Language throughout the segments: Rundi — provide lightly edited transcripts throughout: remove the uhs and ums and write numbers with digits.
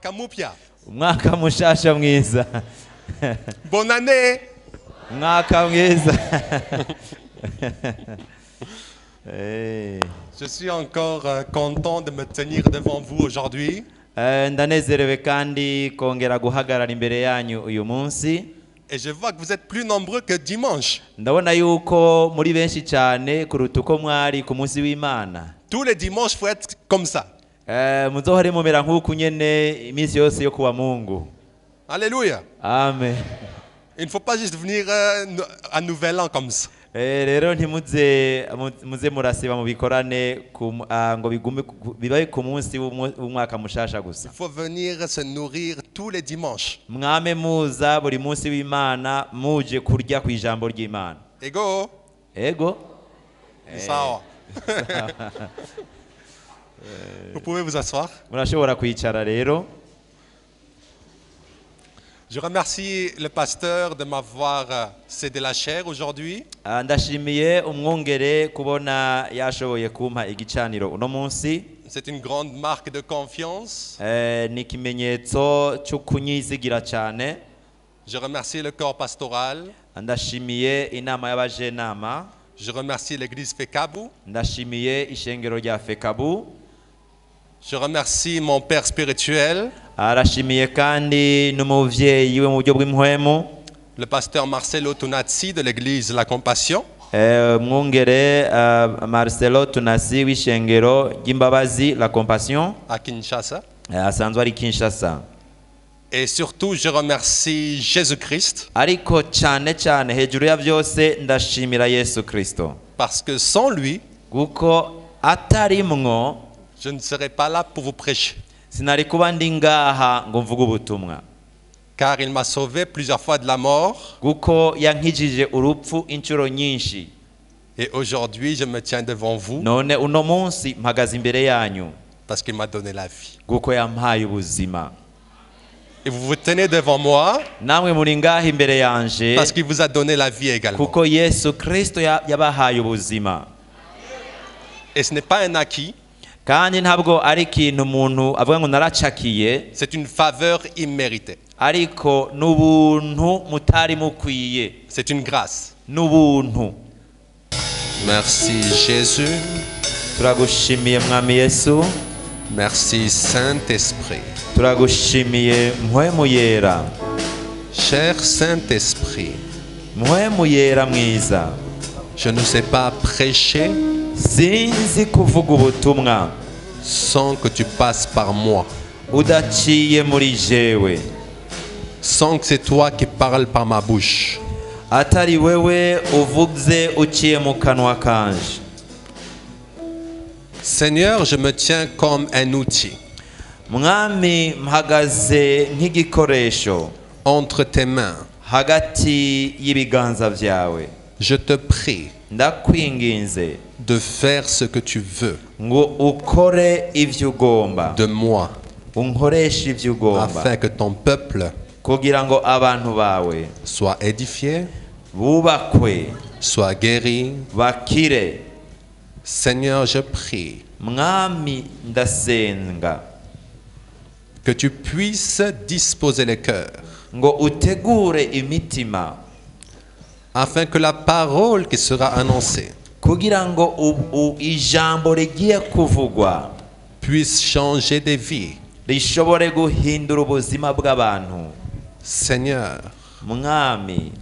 Mwaka mupya. umwaka mushasha mwiza. Bonne année. Umwaka mwiza. Je suis encore content de me tenir devant vous aujourd'hui. Ndanezerewe kandi kongera guhagarara imbere yanyu uyu munsi. Et je vois que vous êtes plus nombreux que dimanche. Ndabona yuko muri benshi cyane kuruta uko mwari ku munsi w'Imana. Tous les dimanches, faut être comme ça. Muzohore mumera nk'uku nyene iminsi yose yo kuwa Mungu. Alléluia. Amen. Il ne faut pas juste venir à Nouvel An comme ça. Rero ntimuze murasiba mu bikorane ngo bigume bibaye ku munsi w'umwaka mushasha gusa. Il faut venir se nourrir tous les dimanches. Mwame muza buri munsi w'Imana muje kurya ku ijambo ry'Imana. Ego. Ego. Sawa. Vous pouvez vous asseoir. Murashobora kwicara rero. Je remercie le pasteur de m'avoir cédé la chair aujourd'hui. Ndashimiye umwongere kubona yashoboye kumpa igicaniro uno munsi. C'est une grande marque de confiance. Ni kimenyetso cyo kunyizigira cyane. Je remercie le corps pastoral. Ndashimiye inama y'abajenama. Je remercie l'église Fekabu. Ndashimiye ishengero rya Fekabu. Je remercie mon père spirituel. Arashimiye kandi n'umuvyeyi we mu buryo bw'impuhemu. Le pasteur Marcelo Tunazzi de l'église La Compassion. Mwongere Marcelo Tunazzi w'ishengero ry'imbabazi La Compassion. À Kinshasa. Asanzwe ari Kinshasa. Et surtout, je remercie Jésus-Christ. Ariko cyane cyane hejuru ya byose ndashimira Yesu Kristo. Parce que sans lui, guko atarimwo je ne serais pas là pour vous prêcher. Sinari kuba ndi ngaha ngo mvuge ubutumwa. Car il m'a sauvé plusieurs fois de la mort. Guko yankijije urupfu inshuro nyinshi. Et aujourd'hui, je me tiens devant vous. None uno munsi mpagaze imbere yanyu. Parce qu'il m'a donné la vie. Guko yampaye ubuzima. Et vous vous tenez devant moi. Namwe muri ngaha imbere yanje. Parce qu'il vous a donné la vie également. Kuko Yesu Kristo yabahaye ubuzima. Et ce n'est pas un acquis. Kandi ntabwo ari ikintu umuntu avuga ngo naracakiye. C'est une faveur imméritée. Ariko n'ubuntu mutari mukwiye. C'est une grâce. N'ubuntu. Merci Jésus. Turagushimiye mwami Yesu. Merci Saint-Esprit. Turagushimiye mpwemu yera. Cher Saint-Esprit. Mpwemu yera mwiza. Je ne sais pas prêcher sinzi kuvuga ubutumwa sans que tu passes par moi. Udaciye muri jewe. Sans que c'est toi qui parles par ma bouche. Atari wewe uvuze uciye mu kanwa kanje. Seigneur, je me tiens comme un outil. Mwami mpagaze nk'igikoresho entre tes mains. Hagati y'ibiganza vyawe. Je te prie ndakwinginze de faire ce que tu veux ngo ukore ivyo ugomba de moi unkoreshe ivyo ugomba afin que ton peuple kugira ngo abantu bawe soit édifié, bubakwe, soit guéri. bakire. Seigneur, je prie Mwami ndasenga que tu puisses disposer les cœurs ngo utegure imitima afin que la parole qui sera annoncée kugira ngo ijambo rigiye kuvugwa puisse changer des vies. rishobore guhindura ubuzima bw'abantu. Seigneur, Mwami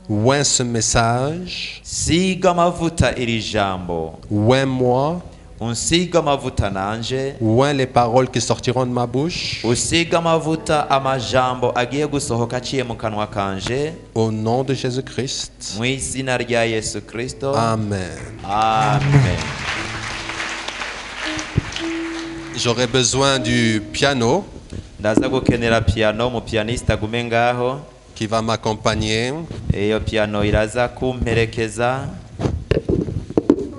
oins ce message, siga amavuta iri jambo, oins moi, unsiga amavuta nanje, oins les paroles qui sortiront de ma bouche, usiga amavuta amajambo agiye gusohoka aciye mu kanwa kanje, au nom de Jésus-Christ. mu izina rya Yesu Kristo. Amen. Amen. J'aurais besoin du piano Ndaza gukenera piano, mu pianiste agume ngaho, qui va m'accompagner iyo piano iraza kumperekeza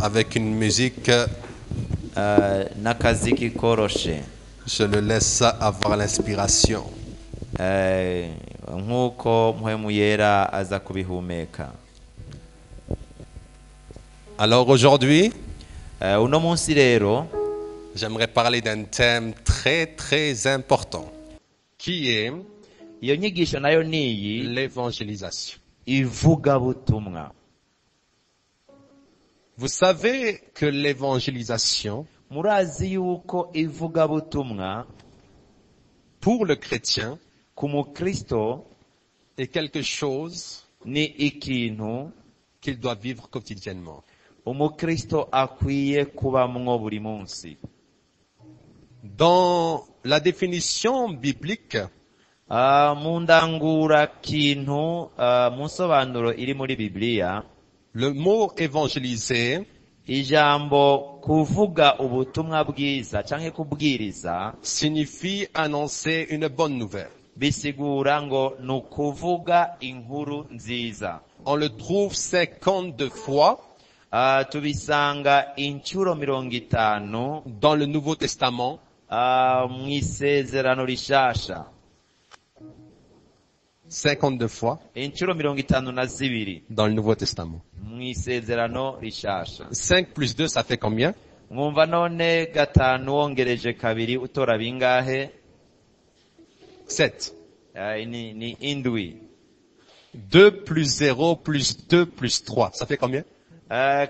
avec une musique. n'akaziki koroshe. Je le laisse avoir l'inspiration. Nkuko mpwemu yera aza kubihumeka. Alors aujourd'hui, uno munsi rero j'aimerais parler d'un thème très très important qui est iyo nyigisho nayo niyi l'évangélisation. ivugabutumwa. Vous savez que l'évangélisation, Murazi yuko ivugabutumwa pour le chrétien, ku mukristo est quelque chose ni ikintu qu'il doit vivre quotidiennement. umukristo akwiye kubamwo buri munsi. Dans la définition biblique, Mu ndangura kintu mu nsobanuro iri muri Bibiliya, le mot évangéliser ijambo kuvuga ubutumwa bwiza canke kubwiriza signifie annoncer une bonne nouvelle. bisigura ngo nukuvuga inkuru nziza. On le trouve 52 fois Tubisanga incuro 50 dans le Nouveau Testament, mu isezerano rishasha, 52 fois incuro 52 dans le Nouveau Testament. mu isezerano rishasha. 5 plus 2, ça fait combien? Mwumva none gatanu wongereje kabiri utora bingahe? 7. Ni indwi. 2 plus 0 plus 2 plus 3, ça fait combien?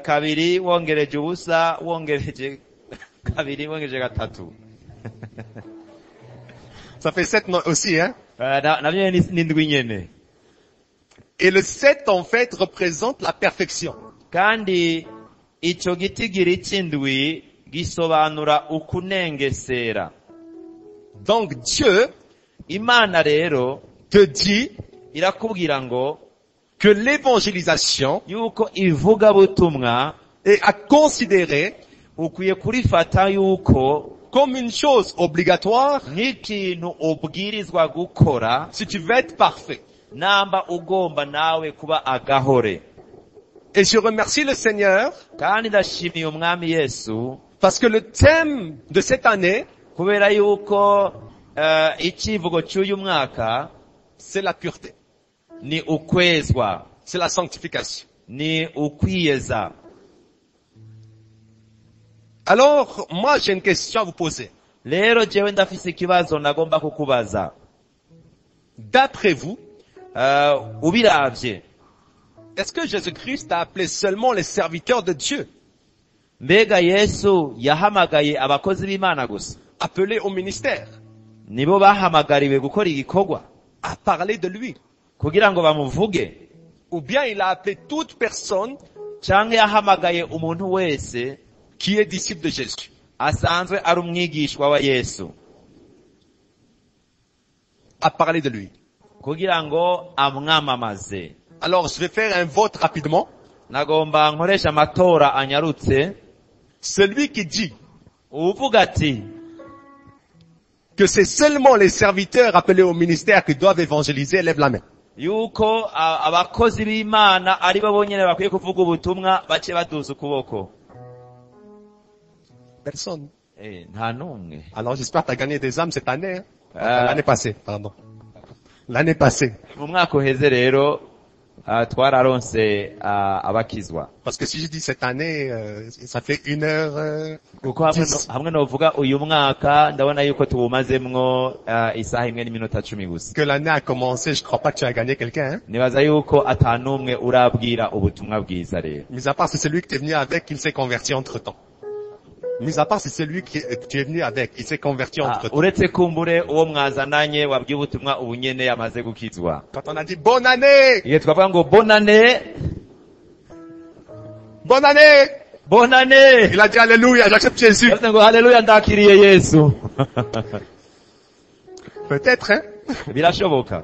Kabiri wongereje ubusa wongereje kabiri wongereje gatatu. Ça fait 7 aussi, hein? Navyo ni indwi nyene. Et le 7, en fait, représente la perfection. Kandi ico gitigiri c'indwi gisobanura ukunengesera. Donc Dieu Imana rero te dit irakubwira ngo que l'évangélisation yuko ivuga butumwa est à considérer ukwiye kurifata yuko comme une chose obligatoire nk'ikintu ubwirizwa gukora si tu veux être parfait. namba ugomba nawe kuba agahore. Et je remercie le Seigneur Kandi ndashimiye umwami Yesu parce que le thème de cette année, kubera yuko ikivugo cy'uyu mwaka c'est la pureté, ni ukwezwa, c'est la sanctification. ni ukwiyeza. Alors, moi j'ai une question à vous poser. Rero jewe ndafise ikibazo nagomba kukubaza. D'après vous, Ubiravye, est-ce que Jésus-Christ a appelé seulement les serviteurs de Dieu, mbega Yesu yahamagaye abakozi b'Imana gusa? appelés au ministère, Nibo bahamagariwe gukora igikorwa à parler de lui? kugira ngo bamuvuge? Ou bien il a appelé toute personne Canke yahamagaye umuntu wese qui est disciple de Jésus? asanzwe ari umwigishwa wa Yesu À parler de lui. kugira ngo amwamamaze? Alors, je vais faire un vote rapidement. Nagomba nkoresha amatora anyarutse. Celui qui dit Uvuga ati que c'est seulement les serviteurs appelés au ministère qui doivent évangéliser, lève la main. yuko abakozi b'Imana ari bo bonyene bakwiye kuvuga ubutumwa bace baduza ukuboko. Personne. Nta numwe. Alors, j'espère que tu as gagné des âmes cette année. Hein? L'année passée, pardon. L'année passée. Mu mwaka uheze rero twararonse abakizwa. Parce que si je dis cette année, ça fait 1 heure. Kuko hamwe novuga uyu mwaka ndabona yuko tuwumazemwo isaha imwe n'iminota 10 gusa. Que l'année a commencé, je crois pas que tu as gagné quelqu'un. Hein? Nibaza yuko atanumwe urabwira ubutumwa bwiza rero. Mis à part c'est celui que tu es venu avec, il s'est converti entre temps. Mis à part c'est celui que tu es venu avec, il s'est converti entre temps. Uretse kumbure uwo mwazananye wabwiye ubutumwa ubunyene yamaze gukizwa. Quand on a dit bonne année, Iyo twavuga ngo bonane, bonne année, bonane, il a dit alléluia, j'accepte Jésus. yavuze ngo haleluya ndakiriye Yesu. Peut-être, hein? Birashoboka.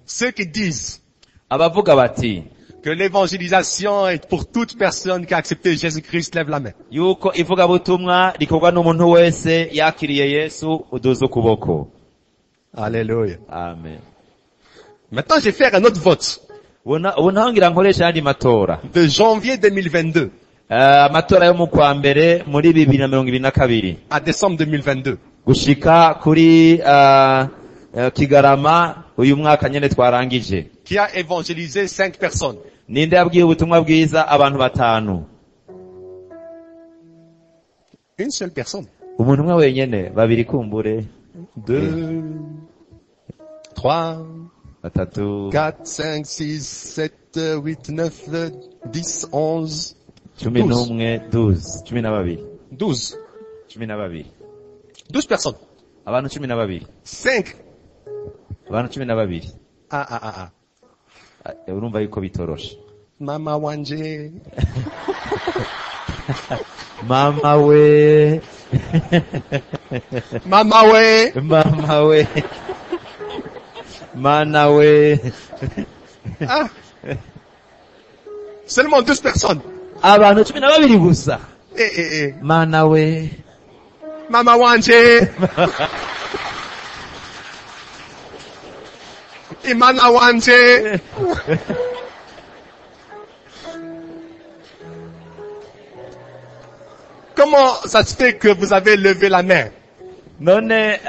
Ceux qui disent Abavuga bati que l'évangélisation est pour toute personne qui a accepté Jésus-Christ, lève la main. yuko ivuga butumwa rikorwa n'umuntu wese yakiriye Yesu, uduze ukuboko. Alléluia. Amen. Maintenant, je vais faire un autre vote. Ubu ngira nkoresha yandi matora. De janvier 2022 Amatora yo mu kwa mbere muri 2022 à décembre 2022. gushika kuri Kigarama uyu mwaka nyene twarangije. Qui a évangélisé 5 personnes? Ninde yabwiye ubutumwa bwiza abantu batanu? Une seule personne. umuntu umwe wenyene, babiri kumbure, 2, 3, batatu, 4, 5, 6, 7, 8, 9, 10, 11, 11, 12, 12, 12. 12, 12 personnes. abantu 12, 5. abantu 12. Ah. Urumva yuko bitoroshe. Mama wanje. Mama we. Mama we. Mama we. Mana we. Ah. Seulement 12 personnes. Abantu 12 gusa. Eh. Mana we. Mama wanje. Imana wanje. Comment ça se fait que vous avez levé la main? None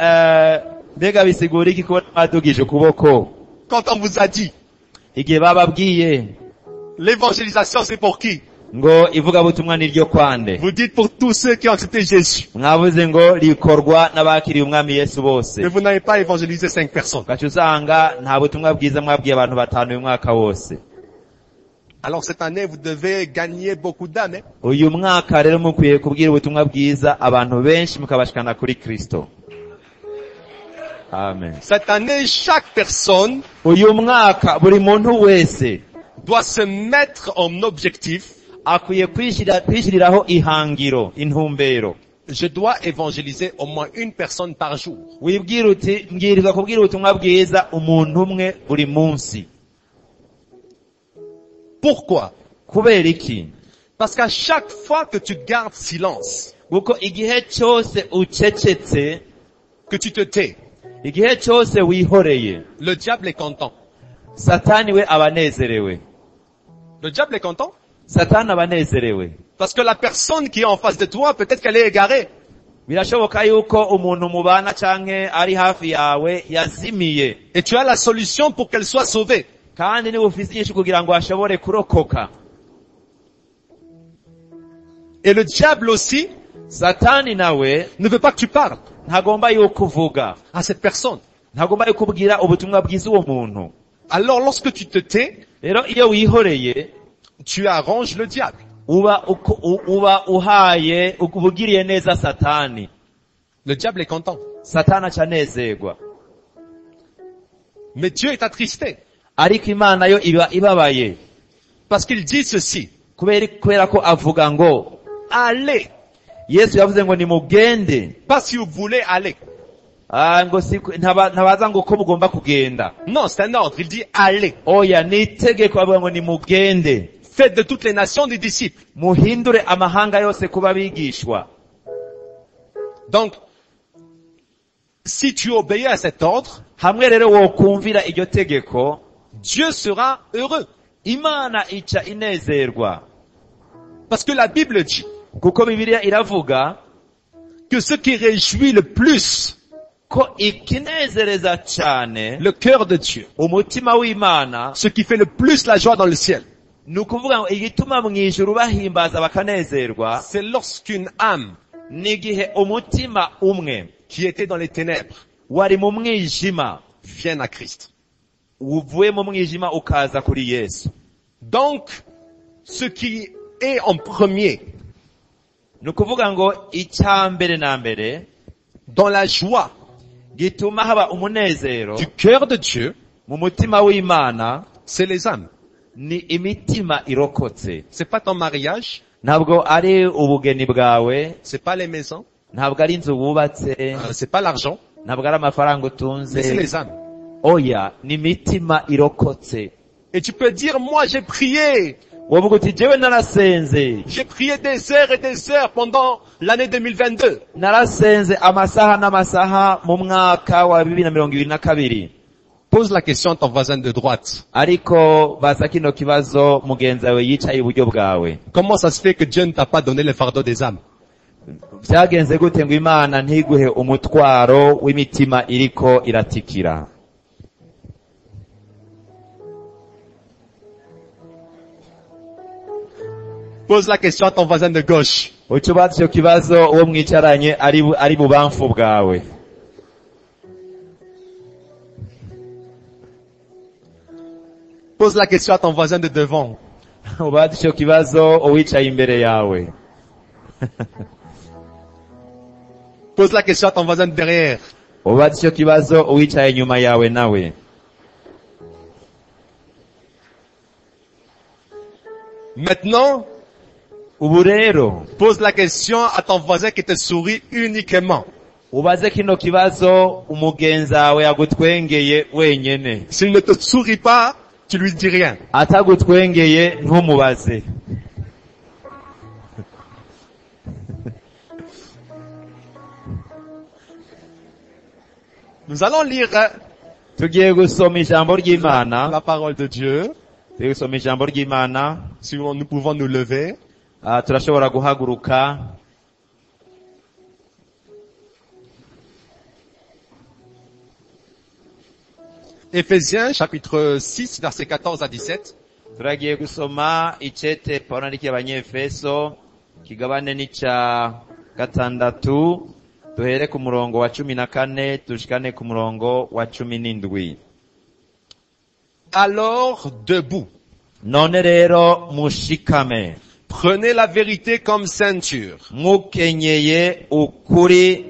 mbega bisigura iki ko badugije ukuboko? Quand on vous a dit, Igihe bababwiye l'évangélisation c'est pour qui? ngo ivugabutumwa ni ryo kwande. Vous dites pour tous ceux qui ont accepté Jésus. Mwavuze ngo rikorwa n'abakiriye umwami Yesu bose. Mais vous n'avez pas évangélisé 5 personnes. Gacu usanga nta butumwa bwiza mwabwiye abantu 5 uyu mwaka wose. Alors cette année, vous devez gagner beaucoup d'âmes. Hein? Uyu mwaka rero mukwiye kubwira ubutumwa bwiza abantu benshi mukabashikana kuri Kristo. Amen. Cette année, chaque personne Uyu mwaka buri muntu wese doit se mettre en objectif. akwiye kwishiriraho ihangiro, intumbero. Je dois évangéliser au moins une personne par jour. Wibwira uti mbwirizwa kubwira ubutumwa bwiza umuntu umwe buri munsi. Pourquoi? Kubera iki? Parce qu'à chaque fois que tu gardes silence, Kuko igihe cyose ucecetse, que tu te tais, igihe cyose wihoreye, le diable est content. Satani we abanezerewe. Le diable est content Satani abanezerewe. parce que la personne qui est en face de toi, peut-être qu'elle est égarée. Birashoboka yuko umuntu mubana canke ari hafi yawe yazimiye. Et tu as la solution pour qu'elle soit sauvée. Kandi ni ufise inyishu kugira ngo ashobore kurokoka. Et le diable aussi Satani nawe ne veut pas que tu parles ntagomba yuko uvuga. à cette personne. Ntagomba yuko ubwira ubutumwa bwiza uwo muntu. Alors lorsque tu te tais, Rero iyo wihoreye, tu arranges le diable. uba uhaye ubugiriye neza Satani. Le diable est content. Satani acanezerwa. Mais Dieu est attristé. Ariko Imana yo iba ibabaye. Parce qu'il dit ceci. Kubera ko avuga ngo Allez. Yesu yavuze ngo nimugende. Pas si vous voulez aller. Ngo ntabaza ngo ko mugomba kugenda. Non, c'est un ordre. Il dit allez. Oya ni itegeko avuga ngo nimugende. Faites de toutes les nations des disciples. Muhindure amahanga yose kuba bigishwa. Donc, si tu obéis à cet ordre, Hamwe rero wokumvira iryo tegeko, Dieu sera heureux. Imana ica inezerwa. Parce que la Bible dit Kuko Bibiliya iravuga que ce qui réjouit le plus ko ikinezereza cyane le cœur de Dieu, umutima w'Imana, ce qui fait le plus la joie dans le ciel, nukuvuga ngo igituma mwijuru bahimbaza bakanezerwa, c'est lorsqu'une âme nigihe umutima umwe qui était dans les ténèbres wari mu mwijima vient à Christ. uvuye mu mwijima ukaza kuri Yesu. Donc, ce qui est en premier, Nukuvuga ngo icyambere na mbere dans la joie gituma haba umunezero du cœur de Dieu, mu mutima w'Imana, c'est les âmes. ni imitima irokotse. C'est pas ton mariage, Ntabwo ari ubugeni bwawe, c'est pas les maisons, ntabwo ari inzu wubatse, c'est pas l'argent, ntabwo ari amafaranga mais c'est utunze. les âmes. Oya, ni imitima irokotse. Et tu peux dire, moi j'ai prié, Wovuga uti jewe narasenze, j'ai prié des heures et des heures pendant l'année 2022. narasenze amasaha n'amasaha mu mwaka wa 2022. Pose la question à ton voisin de droite. Ariko baza kino kibazo mugenzi wawe yicaye iburyo bwawe. Comment ça se fait que Dieu ne t'a pas donné le fardeau des âmes? Byagenze gute ngo Imana ntiguhe umutwaro w'imitima iriko iratikira? Pose la question à ton voisin de gauche. uca ubaza ico kibazo uwo mwicaranye ari bubamfu bwawe. Pose la question à ton voisin de devant. Ubaza ico kibazo uwicaye imbere yawe. Pose la question à ton voisin de derrière. Ubaza ico kibazo uwicaye inyuma yawe nawe. Maintenant, Ubu rero pose la question à ton voisin qui te sourit uniquement. ubaze kino kibazo umugenzi wawe yagutwengeye wenyene. S'il ne te sourit pas, tu lui dis rien. Atagutwengeye ntumubaze. Nous allons lire Tugiye gusoma ijambo ry'Imana. la parole de Dieu. Tugiye gusoma ijambo ry'Imana. Si nous pouvons nous lever. Turashobora guhaguruka. Éphésiens chapitre 6 versets 14 à 17. Turagiye gusoma icete Pawulo yandikiye Abanyefeso kigabane n'ica 6 duhere ku murongo wa 14 dushikane ku murongo wa 17. Alors debout, None rero mushikame, prenez la vérité comme ceinture, mukenyeye ukuri,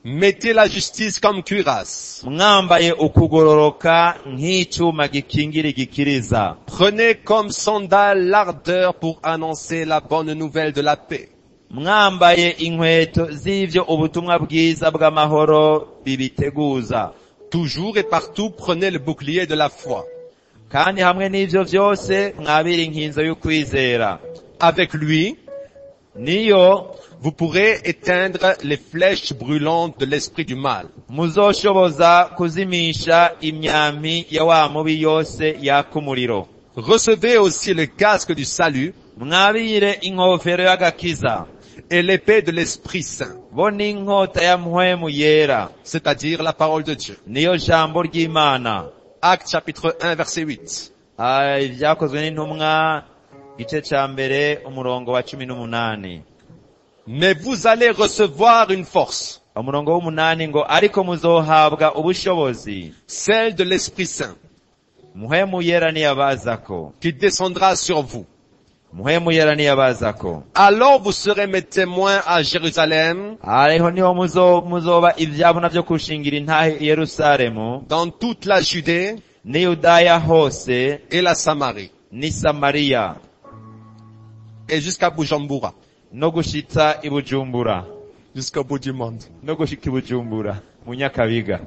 mettez la justice comme cuirasse, mwambaye ukugororoka nk'icuma gikingira igikiriza, prenez comme sandale l'ardeur pour annoncer la bonne nouvelle de la paix. mwambaye inkweto z'ivyo ubutumwa bwiza bw'amahoro bibiteguza, Toujours et partout, prenez le bouclier de la foi. kandi hamwe n'ivyo vyose mwabira inkinzo y'ukwizera. Avec lui, Niyo vous pourrez éteindre les flèches brûlantes de l'esprit du mal. muzoshoboza kuzimisha imyampi ya wa mubi yose yaka umuriro. Recevez aussi le casque du salut Mwabire inkofero y'agakiza, et l'épée de l'Esprit Saint, bo n'inkota ya mpwemu yera, c'est-à-dire la parole de Dieu. niyo jambo ry'Imana. Actes chapitre 1 verset 8. Ibyakozwe n'intumwa igice ca mbere umurongo wa 18. Mais vous allez recevoir une force, Umurongo w'8 ngo ariko muzohabwa ubushobozi, celle de l'Esprit Saint, mpwemu yera niyabazako, qui descendra sur vous. mpwemu yera niyabazako. Alors vous serez mes témoins à Jérusalem, Ariho niho muzoba ivyabona vyo kushingira intahe i Yerusalemu, dans toute la Judée ni Yudaya hose, et la Samarie, ni Samariya, et jusqu'à Bujumbura, no gushitsa i Bujumbura, jusqu'au bout du monde. no gushika i Bujumbura, mu Nyakabiga.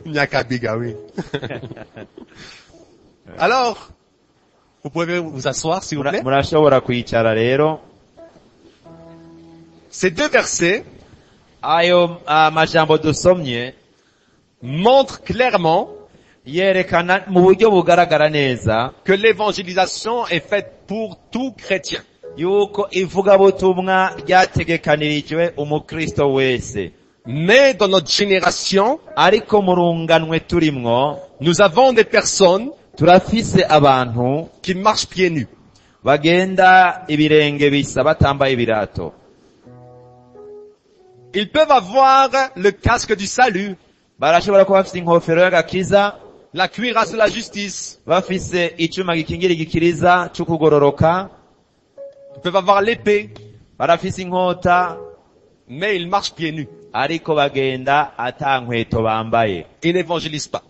Nyakabiga, oui. Alors, vous pouvez vous asseoir, s'il vous plaît. Murashobora kwicara rero. Ces deux versets Ayo majambo dusomye montrent clairement yerekana mu buryo bugaragara neza que l'évangélisation est faite pour tout chrétien. yuko ivugabutumwa ryategekanirijwe umukristo wese. Mais dans notre génération, Ariko mu runganwe turimwo nous avons des personnes turafise abantu qui marchent pieds nus. bagenda ibirenge bisa batambaye ibirato. Ils peuvent avoir le casque du salut, Barashobora kuba bafise inkofero y'agakiza, la cuirasse de la justice. bafise icuma gikingira igikiriza c'ukugororoka, Ils peuvent avoir l'épée, barafise inkota, mais ils marchent pieds nus. ariko bagenda ata nkweto bambaye, Ils n'évangélisent pas.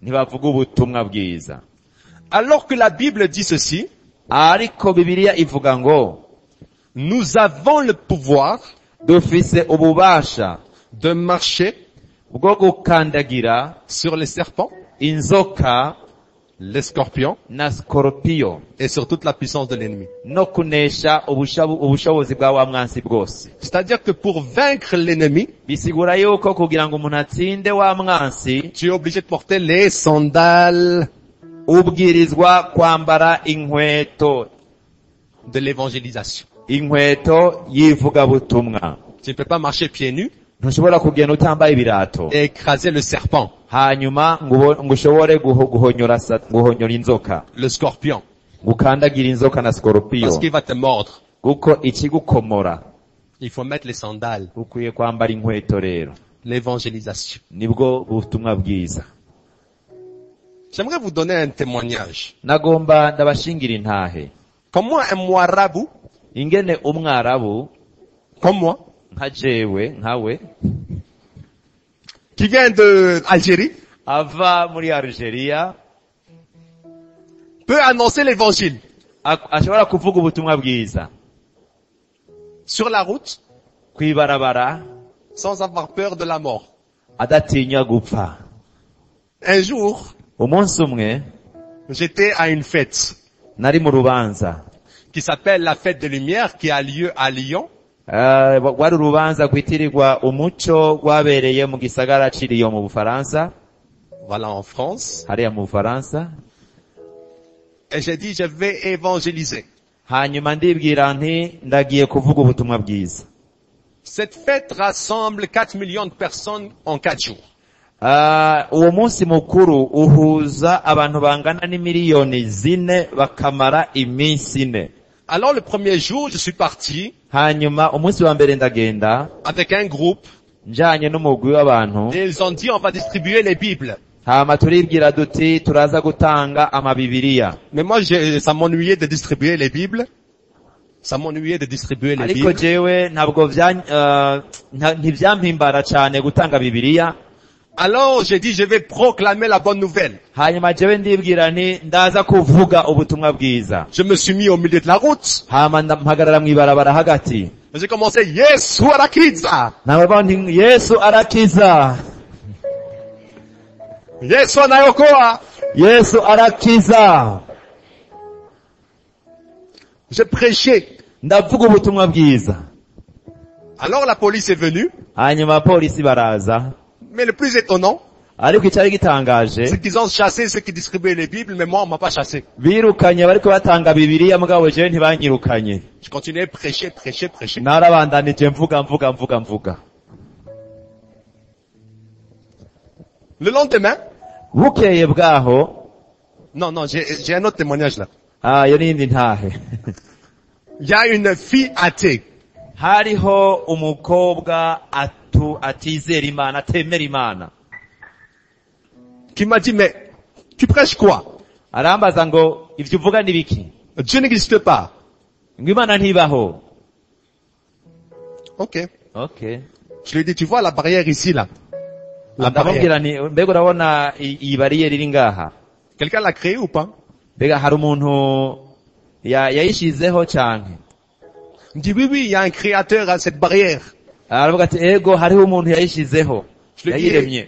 ntibavuga ubutumwa bwiza. Alors que la Bible dit ceci, Ariko Bibiliya ivuga ngo nous avons le pouvoir dufise ububasha de marcher bwo gukandagira sur les serpents, inzoka les scorpions na skorpiyo et sur toute la puissance de l'ennemi. no kunesha ubushobozi bwa wa mwansi bwose. C'est-à-dire que pour vaincre l'ennemi, Bisigura yuko kugira ngo umuntu atsinde wa mwansi tu es obligé de porter les sandales ubwirizwa kwambara inkweto de l'évangélisation. inkweto yivugabutumwa. Tu ne peux pas marcher pieds nus Ntushobora kugenda utambaye ibirato et écraser le serpent, hanyuma ngo ushobore guhonyora inzoka, le scorpion, gukandagira inzoka na parce skorpiyo, qu'il va te mordre. kuko ikigukomora Il faut mettre les sandales. ukwiye kwambara inkweto rero L'évangélisation. nibwo butumwa bwiza. J'aimerais vous donner un témoignage. Nagomba ndabashingira intahe Comment un Mwarabu, ingene umwarabu comme moi, nka jewe nkawe qui vient de Algérie, ava muri Algeria peut annoncer l'évangile ashobora kuvuga ubutumwa bwiza sur la route kwibarabara sans avoir peur de la mort. adatinya gupfa. Un jour, Umunsi umwe j'étais à une fête nari mu rubanza qui s'appelle la fête des Lumières qui a lieu à Lyon. wari urubanza rwitirirwa umuco rwabereye mu gisagara ciriyo mu Bufaransa, Voilà, en France. hariya mu Bufaransa. Et j'ai dit, je vais évangéliser. Hanyuma ndibwira nti ndagiye kuvuga ubutumwa bwiza. Cette fête rassemble 4 millions de personnes en 4 jours. Uwo munsi mukuru uhuza abantu bangana n'imiliyoni 4 bakamara iminsi 4. Alors le premier jour, je suis parti Hanyuma umunsi wa mbere ndagenda avec un groupe njanye n'umugwi w'abantu, et ils ont dit, on va distribuer les Bibles. hama turibwira duti turaza gutanga amabibiriya. Mais moi, ça m'ennuyait de distribuer les Bibles. Ça m'ennuyait de distribuer les Ariko Bibles. jewe ntabwo ntivyampimbara cane gutanga bibiriya. Alors j'ai dit, je vais proclamer la bonne nouvelle. Hanyuma jewe ndibwira nti ndaza kuvuga ubutumwa bwiza. Je me suis mis au milieu de la route. Hama mpagarara mw'ibarabara hagati. J'ai commencé, Yesu arakiza! Nabavuga nti Yesu arakiza. Yesu anaokoa! Yesu arakiza. Je prêchais. Ndavuga ubutumwa bwiza. Alors la police est venue. Hanyuma polisi baraza. Mais le plus étonnant, Ariko icari gitangaje, c'est qu'ils ont chassé ceux qui distribuaient les Bibles, mais moi on m'a pas chassé. birukanye bariko batanga bibiriya mugabo jewe ntibanyirukanye. Je continuais à prêcher. Narabandanije mvuga. Le lendemain, Bukeye bwaho, non, j'ai un autre témoignage là. yo nindi ntahe. Il y a une fille athée Hariho umukobwa atizera Imana, atemera Imana. qui m'a dit, mais tu prêches quoi? Arambaza ngo ivyo uvuga ni biki? Dieu n'existe pas. Ngo Imana ntibaho. Ok. Okay. Je lui ai dit, tu vois la barrière ici là. La barrière. Ndamubwira nti mbega urabona iyi bariyeri iri ngaha? Quelqu'un l'a créée ou pas? Mbega hari umuntu yayishizeho canke? Il me dit, oui, il y a un créateur à cette barrière. Aravuga ati ego hariho umuntu yayishizeho. Je lui ai dit, Yayiremye.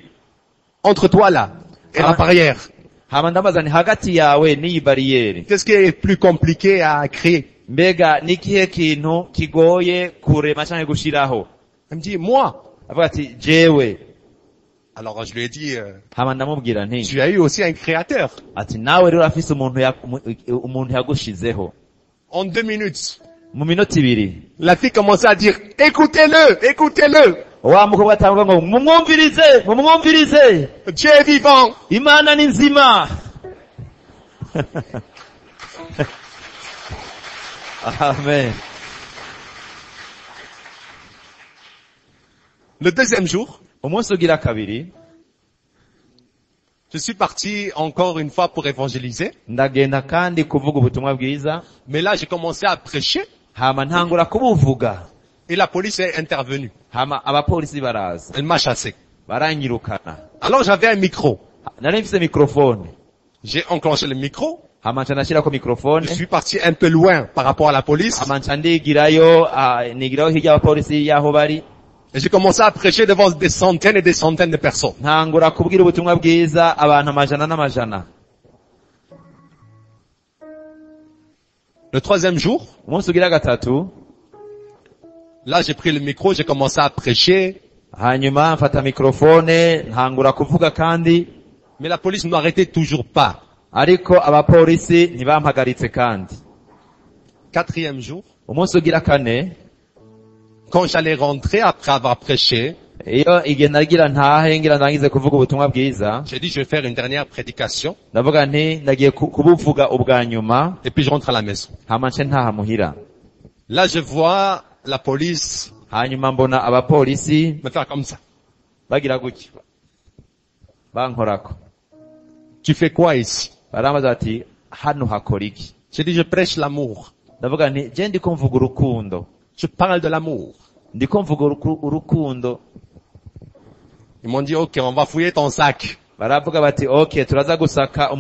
entre toi là et la barrière, Hama ndabaza nti hagati yawe n'iyi bariyeri, qu'est-ce qui est plus compliqué à créer? mbega nikihe kintu kigoye kurema canke gushiraho? Il me dit, moi. Avuga ati jewe. Alors je lui ai dit, Hama ndamubwira nti tu as eu aussi un créateur. ati nawe rero afise umuntu yagushizeho. En 2 minutes, Mu minota 2 la fille commençait à dire, écoutez-le. wa mukobwa atanga ngo mumwumvirize, Dieu est vivant. Imana ni nzima. Amen. Le deuxième jour, Umunsi ugira kabiri je suis parti encore une fois pour évangéliser. ndagenda kandi kuvuga ubutumwa bwiza, Mais là, j'ai commencé à prêcher hama ntangura kubuvuga. et la police est intervenue. Hama abapolisi baraza Elle m'a chassé. baranyirukana. Alors j'avais un micro. Nari mfise mikrofone, J'ai enclenché le micro. hama nca nashirako mikrofone, Je suis parti un peu loin par rapport à la police. hama nca ndigirayo hirya abapolisi yaho bari, Et j'ai commencé à prêcher devant des centaines et des centaines de personnes. ntangura kubwira ubutumwa bwiza abantu amajana n'amajana. Le troisième jour, Umunsi ugira gatatu, là j'ai pris le micro, j'ai commencé à prêcher. hanyuma mfata mikrofone ntangura kuvuga kandi, Mais la police ne m'arrêtait toujours pas. ariko abapolisi ntibampagaritse kandi. Quatrième jour, Umunsi ugira kane, quand j'allais rentrer après avoir prêché, iyo igihe nagira ntahe ngira ndangize kuvuga ubutumwa bwiza, j'ai dit je vais faire une dernière prédication ndavuga nti ndagiye kubuvuga ubwa nyuma, et puis je rentre à la maison. hama nce ntaha muhira. Là, je vois la police hanyuma mbona abapolisi me faire comme ça. bagira gutya bankorako. Tu fais quoi ici? Barambaza bati hano hakora iki? J'ai dit, je prêche l'amour. Ndavuga nti je ndiko mvuga urukundo, Je parle de l'amour. ndiko mvuga urukundo. Ils m'ont dit, ok, on va fouiller ton sac. Baravuga bati okay, turaza gusaka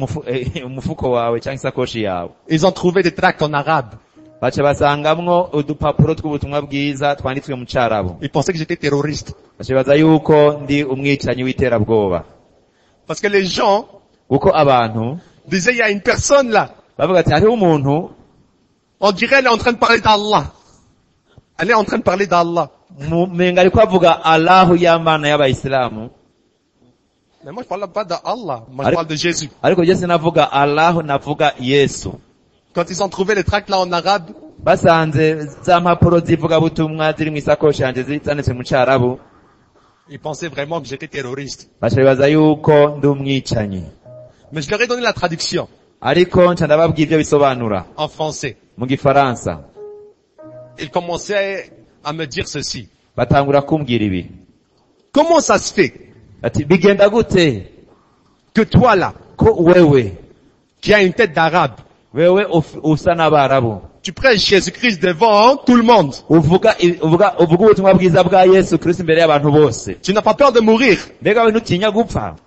umufuko wawe cyangwa isakoshi yawe. Ils ont trouvé des tracts en arabe. Baca basangamwo udupapuro tw'ubutumwa bwiza twanditswe mu Cyarabu. Ils pensaient que j'étais terroriste. Baca baza yuko ndi umwicanyi w'iterabwoba. Parce que les gens Kuko abantu disaient, il y a une personne là. bavuga ati hariho umuntu On dirait elle est en train de parler d'Allah. Elle est en train de parler d'Allah. menga ariko avuga Allahu y'Imana y'Abayisilamu. Mais moi, je parle pas d'Allah. Moi, je Allez. parle de Jésus. Ariko je sinavuga Allahu, navuga Yesu. Quand ils ont trouvé les tracts là en arabe, Basanze za mpapuro zivuga butumwa ziri mu isakoshi yanje zitanditse mu Cyarabu, ils pensaient vraiment que j'étais terroriste. baca bibaza yuko ndi umwicanyi. Mais je leur ai donné la traduction Ariko nca ndababwira ibyo bisobanura en français. mu Gifaransa. Ils commençaient à me dire ceci. Batangura kumbwira ibi. Comment ça se fait Ati bigenda gute que toi là, ko wewe qui as une tête d'arabe, usa n'Abarabu, tu prêches Jésus-Christ devant tout le monde. uvuga ubutumwa bwiza bwa Yesu Kristo imbere y'abantu bose? Tu n'as pas peur de mourir. Mbega we ntutinya gupfa?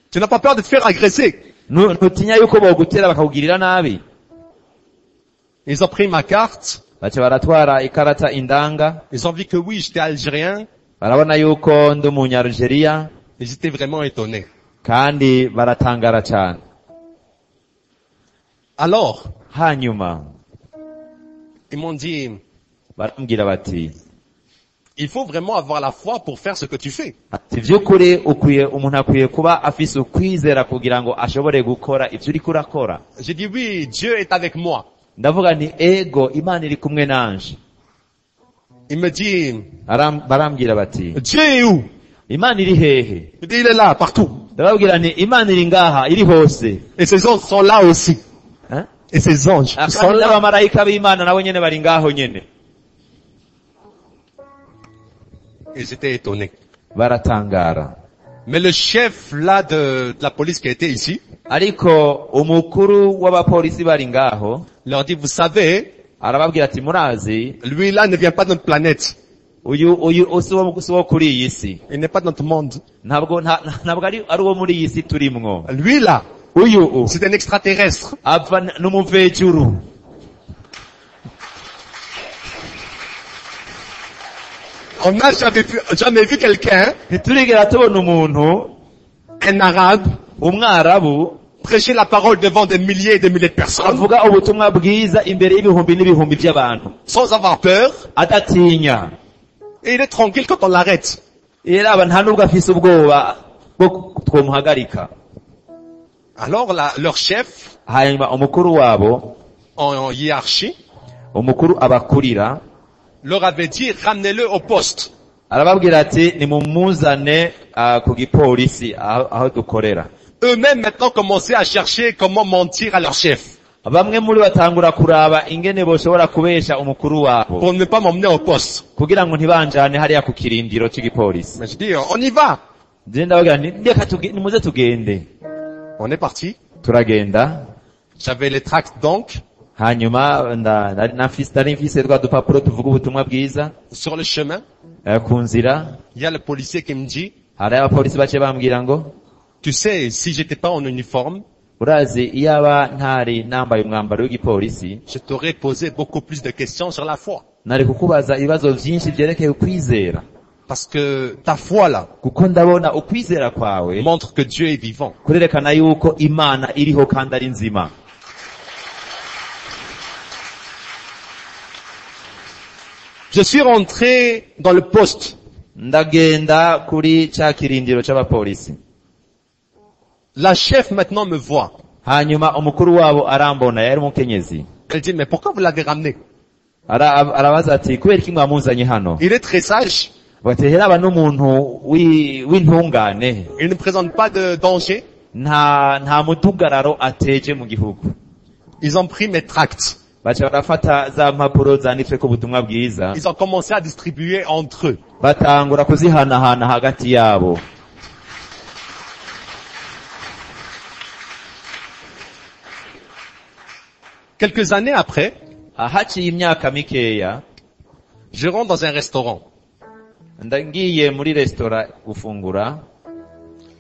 Tu n'as pas peur de te faire agresser. Ntutinya yuko bogutera bakakugirira nabi? Ils ont pris ma carte. Baca baratwara ikarata indanga, Ils ont vu que oui, j'étais algérien. barabona yuko ndi umunyarugeriya, Ils étaient vraiment étonnés. kandi baratangara cyane. Alors, Hanyuma ils m'ont dit, barambwira bati il faut vraiment avoir la foi pour faire ce que tu fais. ati by'ukuri umuntu akwiye kuba afise ukwizera kugira ngo ashobore gukora ibyo uriko urakora. J'ai dit oui, Dieu est avec moi. Ndavuga nti ego, Imana iri kumwe nanje. Il me dit, Barambwira bati Dieu est où? Imana iri hehe? Je dis, il est là, partout. Ndababwira nti Imana iri ngaha, iri hose. Et ses anges sont là aussi. Hein? Et ses anges sont Kandi là. n'abamarayika b'Imana nabo nyene bari ngaho nyene. Ils étaient étonnés. Baratangara. Mais le chef là de la police qui était ici, Ariko umukuru w'abapolisi bari ngaho leur dit, vous savez, arababwira ati murazi, lui là ne vient pas de notre planète. uyu si wo kuri iyi si. Il n'est pas de notre monde. Ntabwo ari uwo muri iyi si turimwo. Lui là, Uyu c'est un extraterrestre. ava n'umuvejuru. On n'a jamais vu quelqu'un, Ntiturigera tubona umuntu un arabe, umwarabu prêcher la parole devant des milliers et des milliers de personnes, avuga ubutumwa bwiza imbere y'ibihumbi n'ibihumbi by'abantu sans avoir peur, adatinya. et il est tranquille quand on l'arrête. Iraba nta nubwo afise ubwoba bwo twomuhagarika. Alors leur chef, Hanyuma umukuru wabo, en hiérarchie, umukuru abakurira, leur avait dit, ramenez-le au poste. arababwira ati nimumuzane ku gipolisi aho dukorera. Eux-mêmes maintenant commençaient à chercher comment mentir à leur chef, Bamwe muri batangura kuraba ingene boshobora kubesha umukuru wabo pour ne pas m'emmener au poste. kugira ngo ntibanjane hariya ku kirindiro cy'igipolisi. Mais je dis, on y va. Je ndababwira nti reka nimuze tugende. On est parti. Turagenda. J'avais les tracts donc. Hanyuma nari mfise twa dupapuro tuvuga ubutumwa bwiza. Sur le chemin, Ku nzira il y a le policier qui me dit, hari abapolisi bace bambwira ngo tu sais, si j'étais pas en uniforme, urazi iyaba ntari nambaye umwambaro w'igipolisi je t'aurais posé beaucoup plus de questions sur la foi. nari kukubaza ibibazo byinshi byerekeye ukwizera, Parce que ta foi là kuko ndabona ukwizera kwawe montre que Dieu est vivant. kurerekana yuko Imana iriho kandi ari nzima. Je suis rentré dans le poste. Ndagenda kuri cya kirindiro c'abapolisi. La chef maintenant me voit. Hanyuma umukuru wabo arambona, yari umukenyezi. Elle dit, mais pourquoi vous l'avez ramené? Arabaza ati kubera iki mwamuzanye hano? Il est très sage. Bati heraba n'umuntu w'intungane, Il ne présente pas de danger. nta mudugararo ateje mu gihugu. Ils ont pris mes tracts. baca barafata za mpapuro zanditsweko ubutumwa bwiza, ils ont commencé à distribuer entre eux. batangura kuzihanahana hagati yabo. Quelques années après, Haciye imyaka mikeya, je rentre dans un restaurant. ngiye muri restaurant gufungura,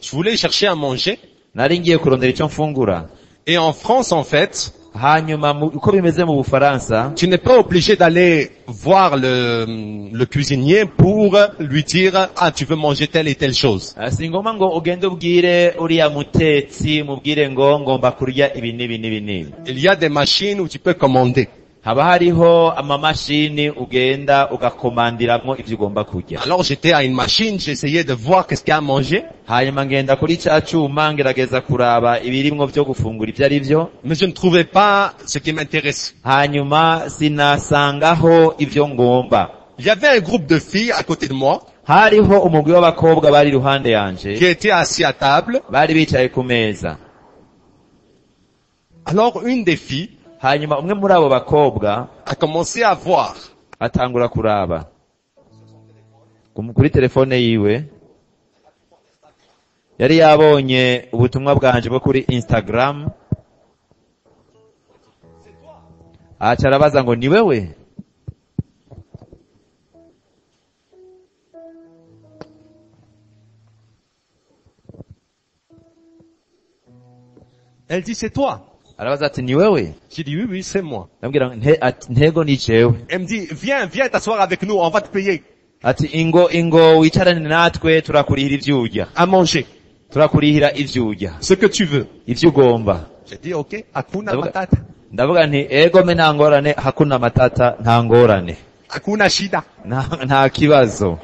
Je voulais chercher à manger. nari ngiye kurondera icyo mfungura. Et en France, en fait, Hanyuma uko bimeze mu Bufaransa, tu n'es pas obligé d'aller voir le cuisinier pour lui dire, ah, tu veux manger telle et telle chose. si ngoma ngo ugende ubwire uriya mutetsi mubwire ngo ngomba kurya ibi n'ibi n'ibi n'ibi. Il y a des machines où tu peux commander. Haba hariho amamashini ugenda ugakomandiramwo ivyo ugomba kurya. Alors j'étais à une machine, j'essayais de voir qu'est-ce qu'il y a à manger. Hanyuma ngenda kuri ca cuma ngerageza kuraba ibirimwo vyo gufungura ivyo ari vyo. Mais je ne trouvais pas ce qui m'intéresse. Hanyuma sinasangaho ivyo ngomba. Il y avait un groupe de filles à côté de moi Hariho umugwi w'abakobwa bari iruhande yanje, qui étaient assis à table. bari bicaye ku meza. Alors une des filles Hanyuma umwe muri abo bakobwa a commencé à voir. atangura kuraba kuri telefone yiwe, yari yabonye ubutumwa bwanje bwo kuri Instagram, aca arabaza ngo ni wewe? Elle dit, c'est toi. Arabaza ati ni wewe? J'ai dit, oui, oui, c'est moi. Ndabwira ntego ni jewe. Elle me dit, viens, viens t'asseoir avec nous, on va te payer Ati ingo wicarane natwe turakurihira ivyo urya, à manger. turakurihira ivyo urya, Ce que tu veux. ivyo ugomba. J'ai dit, ok, hakuna Ndavuga- matata. Ndavuga nti ego me nta ngorane, hakuna matata, nta ngorane, Hakuna shida. nta kibazo.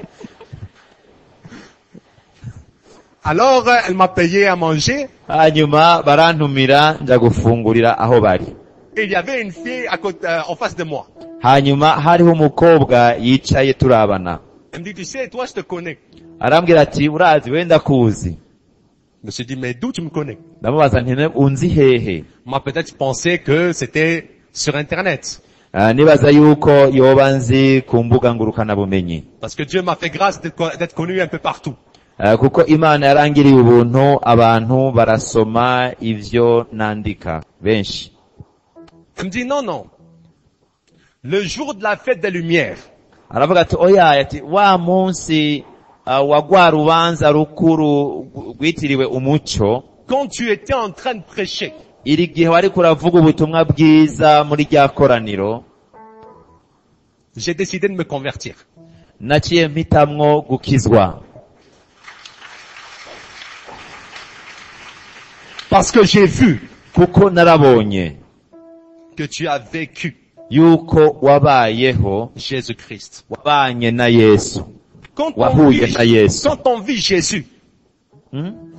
Alors, elle m'a payé à manger. Hanyuma barantumira nja gufungurira aho bari. Et il y avait une fille à côté, en face de moi. Hanyuma hariho umukobwa yicaye turabana. Elle me dit, tu sais, toi, je te connais. Arambwira ati urazi wenda kuzi. Je me suis dit, mais d'où tu me connais? Ndamubaza nti unzi hehe? Moi, peut-être, je pensais que c'était sur Internet. Nibaza yuko yoba nzi ku mbuga ngurukana bumenyi. Parce que Dieu m'a fait grâce d'être connu un peu partout. Kuko Imana yarangiriye ubuntu abantu barasoma ivyo nandika benshi. Elle me dit, non, non. Le jour de la fête des Lumières, Aravuga ati oya, ati wa munsi wa rwa rubanza rukuru rwitiriwe umuco, quand tu étais en train de prêcher, iri gihe wari kuravuga ubutumwa bwiza muri rya koraniro, j'ai décidé de me convertir. naciye mpitamwo gukizwa. Parce que j'ai vu Kuko narabonye que tu as vécu yuko wabayeho, Jésus-Christ. wabanye na Yesu, Quand on wahuye na vit, Yesu. quand on vit Jésus,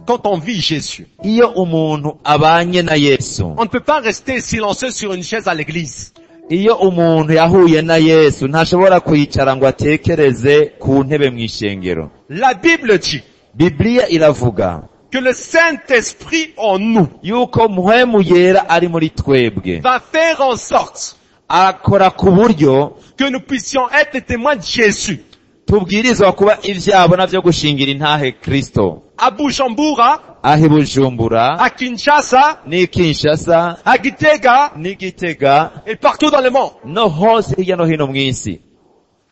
quand on vit Jésus, Iyo umuntu abanye na Yesu, on ne peut pas rester silencieux sur une chaise à l'église. iyo umuntu yahuye na Yesu ntashobora kwicara ngo atekereze ku ntebe mw'ishengero. La Bible dit Biblia iravuga que le Saint-Esprit en nous yuko muhemu yera ari muri twebwe, va faire en sorte akora ku buryo que nous puissions être les témoins de Jésus. tubwirizwa kuba ivyabona vyo gushingira intahe Kristo. À Bujumbura, Aho i Bujumbura, à Kinshasa, n'i Kinshasa, à Gitega n'i Gitega, et partout dans le monde. no hose hirya no hino mw'isi.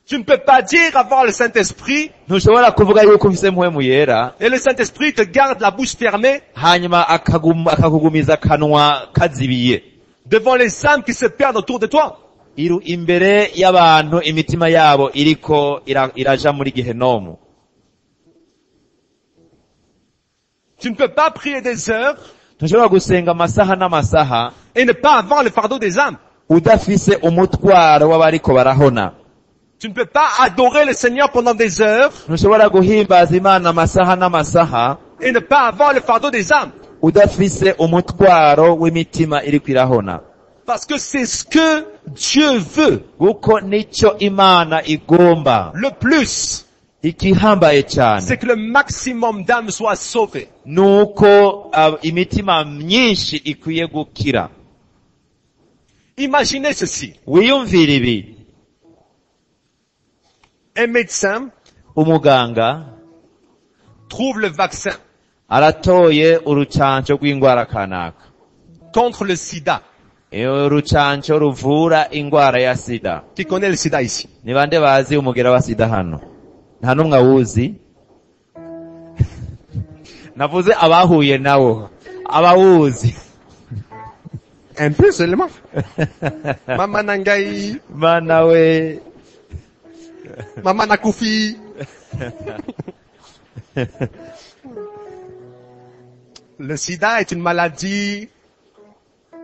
Tu ne peux pas dire avoir le Saint-Esprit Ntushobora kuvuga yuko ufise muhemu yera, et le Saint-Esprit te garde la bouche fermée hanyuma akakugumiza akanwa kazibiye. devant les âmes qui se perdent autour de toi. Imbere y'abantu imitima yabo iriko iraja muri Gehenomu. Tu ne peux pas prier des heures Ntushobora gusenga amasaha n'amasaha et ne pas avoir le fardeau des âmes. udafise umutwaro w'abariko barahona. Tu ne peux pas adorer le Seigneur pendant des heures Ntushobora guhimbaza Imana amasaha n'amasaha et ne pas avoir le fardeau des âmes. udafise umutwaro w'imitima iriko irahona. Parce que c'est ce que Dieu veut. Kuko nico Imana igomba. Le plus, Ikihambaye cyane c'est que le maximum d'âmes soient sauvées. nuko imitima myinshi ikwiye gukira. Imaginez ceci. wiyumvire ibi, Un médecin umuganga trouve le vaccin aratoye urucanco rw'ingwara kanaka, contre le sida. urucanco ruvura ingwara ya sida. Qui connaît le sida ici? Ni bande bazi umugera wa sida hano? Nta n'umwe awuzi? Navuze abahuye nawo, abawuzi. Un peu seulement. Mama Nangai, Mana we. Mama Nakufi. Le sida est une maladie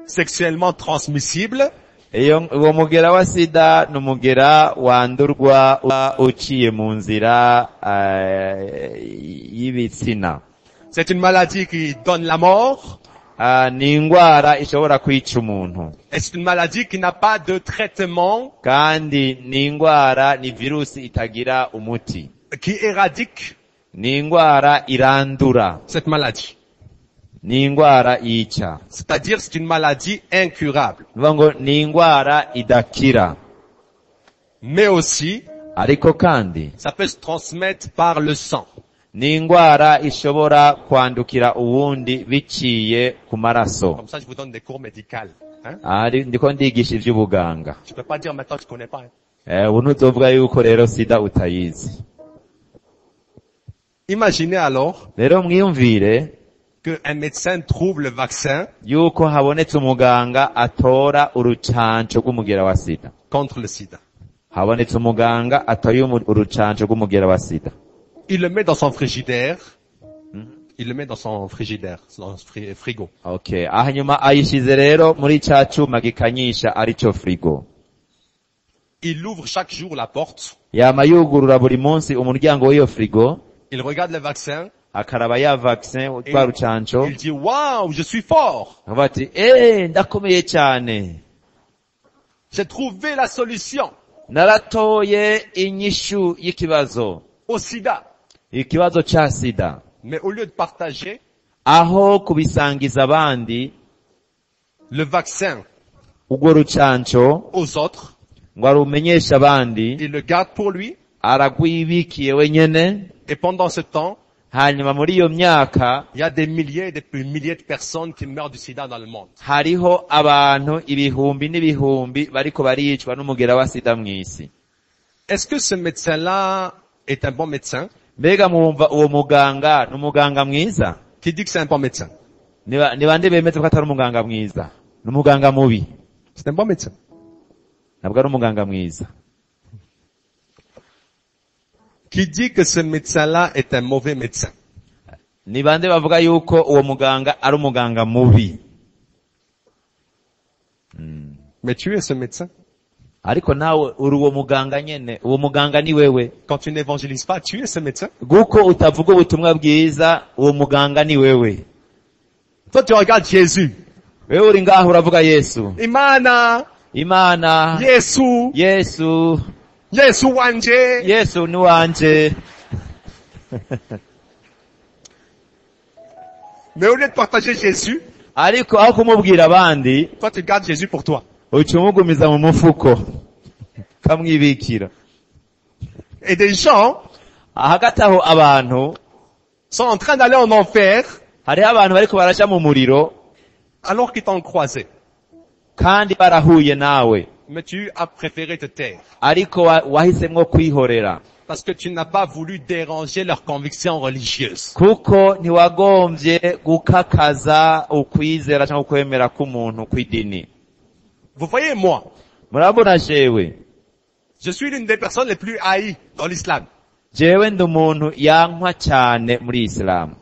sexuellement transmissible Uwo mugera wa sida ni umugera wandurwa uciye mu nzira y'ibitsina. C'est une maladie qui donne la mort. Ni ingwara ishobora kwica umuntu. Et c'est une maladie qui n'a pas de traitement, Kandi ni ingwara, ni virusi itagira umuti. qui éradique Ni ingwara irandura. cette maladie. Ni ingwara yica. C'est-à-dire c'est une maladie incurable. Nuvuga ngo ni ingwara idakira. Mais aussi, Ariko kandi ça peut se transmettre par le sang. ni ingwara ishobora kwandukira uwundi biciye ku maraso. Comme ça, je vous donne des cours médicaux. Hein? Ndiko ndigisha ivy'ubuganga. Je peux pas dire maintenant que je connais pas. Hein? Ubu ntuzovuga yuko rero sida utayizi. Imaginez alors Rero mwiyumvire qu'un médecin trouve le vaccin yuko habonetse umuganga atora urucanco rw'umugera wa sida. contre le sida. Habonetse umuganga atoye urucanco rw'umugera wa sida. Il le met dans son frigidaire. Il le met dans son frigidaire, dans son frigo. Okay. Hanyuma ayishize rero muri ca cuma gikanyisha arico frigo. Il ouvre chaque jour la porte. Yama yugurura buri munsi umuryango w'iyo frigo, Il regarde le vaccin. akaraba ya vaccin rwa rucanco, Il dit, waouh, je suis fort. avuga ati ndakomeye cyane, J'ai trouvé la solution naratoye inyishu y'ikibazo, au sida. ikibazo ca sida. Mais au lieu de partager Aho kubisangiza abandi le vaccin urwo rucanco aux autres, ngo arumenyeshe abandi, il le garde pour lui. aragwibikiye wenyene. Et pendant ce temps, Hanyuma muri iyo myaka il y a des milliers et des milliers de personnes qui meurent du sida dans le monde. hariho abantu ibihumbi n'ibihumbi bariko baricwa n'umugera wa sida mw'isi. Est-ce que ce médecin-là est un bon médecin? Mbega mwumva uwo muganga n'umuganga mwiza? Qui dit que c'est un bon médecin? Ni bande bemeza ko atari umuganga mwiza? N'umuganga mubi? C'est un bon médecin. Ntabwo ari umuganga mwiza. Qui dit que ce médecin-là est un mauvais médecin? Ni bande bavuga yuko uwo muganga ari umuganga mubi? Mais tu es ce médecin. Ariko nawe uri uwo muganga nyene, uwo muganga ni wewe. Quand tu n'évangélises pas, tu es ce médecin. Guko utavuga ubutumwa bwiza, uwo muganga ni wewe. Toi, tu regardes Jésus. Wewe uri ngaho uravuga Yesu. Imana, Imana, Yesu, Yesu, Yesu wanje. Yesu ni wanje. Mais au lieu de partager Jésus, Ariko aho kumubwira abandi, toi, tu gardes Jésus pour toi. ucumugumiza mu mufuko. Kamwibikira. Et des gens Hagati aho abantu, sont en train d'aller en enfer hariho abantu bariko baraja mu muriro, alors qu'ils t'ont croisé. kandi barahuye nawe. Mais tu as préféré te taire. Ariko wahisemwo kwihorera. Parce que tu n'as pas voulu déranger leurs convictions religieuses. Kuko ntiwagombye gukakaza ukwizera cyangwa ukwemera k'umuntu kw'idini. Vous voyez, moi, Murabona jewe, je suis l'une des personnes les plus haïes dans l'islam. jewe ndi umuntu yankwa cyane muri Islam.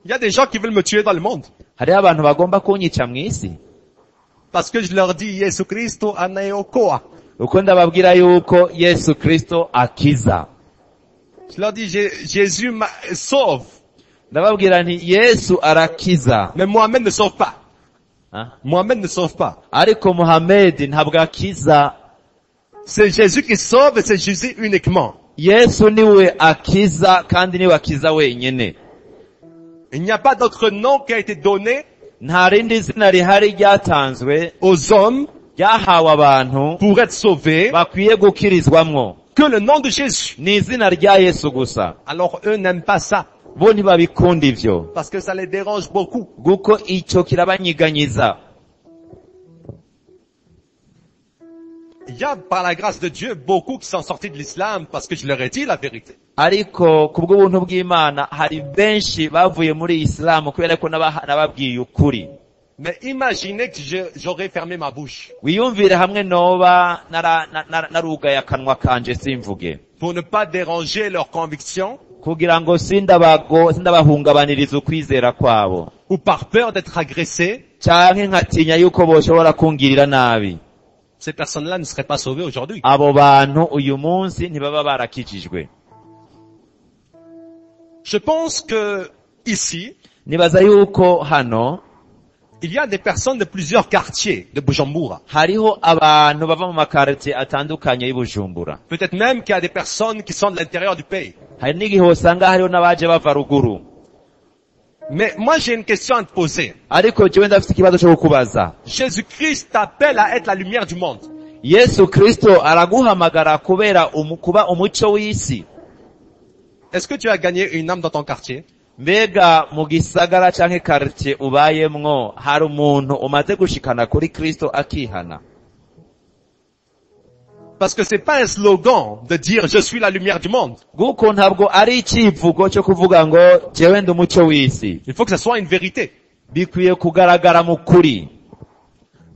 Il y a des gens qui veulent me tuer dans le monde. Hariho abantu bagomba kunyica mw'isi. Parce que je leur dis, Yesu Kristo anayeokoa. Uko ndababwira yuko Yesu Kristo akiza. Je leur dis, Jésus sauve. Ndababwira nti Yesu arakiza. Mais Mohamed ne sauve pas. Hein? Mohamed ne sauve pas. Ariko Muhammad ntabwo akiza. C'est Jésus qui sauve et c'est Jésus uniquement. Yesu niwe akiza kandi niwe akiza wenyene. Il n'y a pas d'autre nom qui a été donné Nta rindi zina rihari ryatanzwe aux hommes ryahawe abantu pour être sauvés bakwiye gukirizwamwo que le nom de Jésus. ni izina rya Yesu gusa. Alors eux n'aiment pas ça Bo ntibabikunda ivyo parce que ça les dérange beaucoup. kuko ico kirabanyiganyiza. Il y a par la grâce de Dieu beaucoup qui sont sortis de l'islam parce que je leur ai dit la vérité. Ariko kubw'ubuntu bw'Imana hari benshi bavuye muri Islamu kubera ko nababwiye ukuri. Mais imaginez que j'aurais fermé ma bouche Wiyumvire hamwe noba narugaye akanwa kanje simvuge pour ne pas déranger leurs convictions kugira ngo sindabahungabaniriza ukwizera kwabo, ou par peur d'être agressés. canke nkatinya yuko boshobora kungirira nabi. Ces personnes-là ne seraient pas sauvées aujourd'hui. Abo bantu uyu munsi ntibaba barakijijwe. Je pense que ici, Nibaza yuko hano il y a des personnes de plusieurs quartiers de Bujumbura. hariho abantu bava mu makartie atandukanye y'Ibujumbura. Peut-être même qu'il y a des personnes qui sont de l'intérieur du pays. Hari n'igihe usanga hariho n'abaje bava ruguru. Mais moi j'ai une question à te poser. Ariko jewe ndafite ikibazo cyo kukubaza. Jésus-Christ t'appelle à être la lumière du monde. Yesu Kristo araguhamagara kuba umuco w'isi. Est-ce que tu as gagné une âme dans ton quartier? Mbega mu gisagara canke quartier ubayemwo hari umuntu umaze gushikana kuri Kristo akihana? Parce que c'est pas un slogan de dire je suis la lumière du monde. Guko ntabwo ari icivugo cyo kuvuga ngo jewe ndi umuco w'isi. Il faut que ce soit une vérité. Bikwiye kugaragara mu kuri.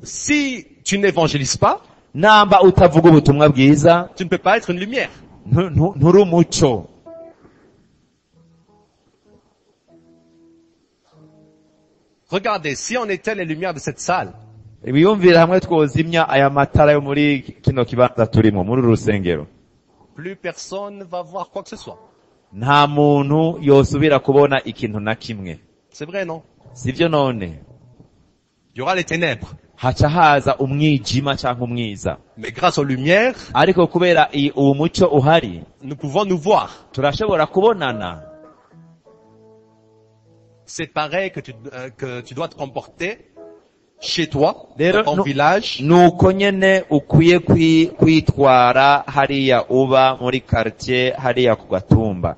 Si tu n'évangélises pas, Namba utavuga ubutumwa bwiza, tu ne peux pas être une lumière. nturi umuco. Regardez, si on était les lumières de cette salle, Wiyumvire hamwe twozimya aya matara yo muri kino kibanza turimo muri rusengero, plus personne ne va voir quoi que ce soit. nta muntu yosubira kubona ikintu na kimwe. C'est vrai, non? Sivyo none? Il y aura les ténèbres. Haca haza umwijima canke umwiza. Mais grâce aux lumières, Ariko kubera uwo muco uhari, nous pouvons nous voir. turashobora kubonana. C'est pareil que tu dois te comporter chez toi, Rero dans ton village, nuko nyene ukwiye kwitwara hariya uba muri quartier hariya ku gatumba.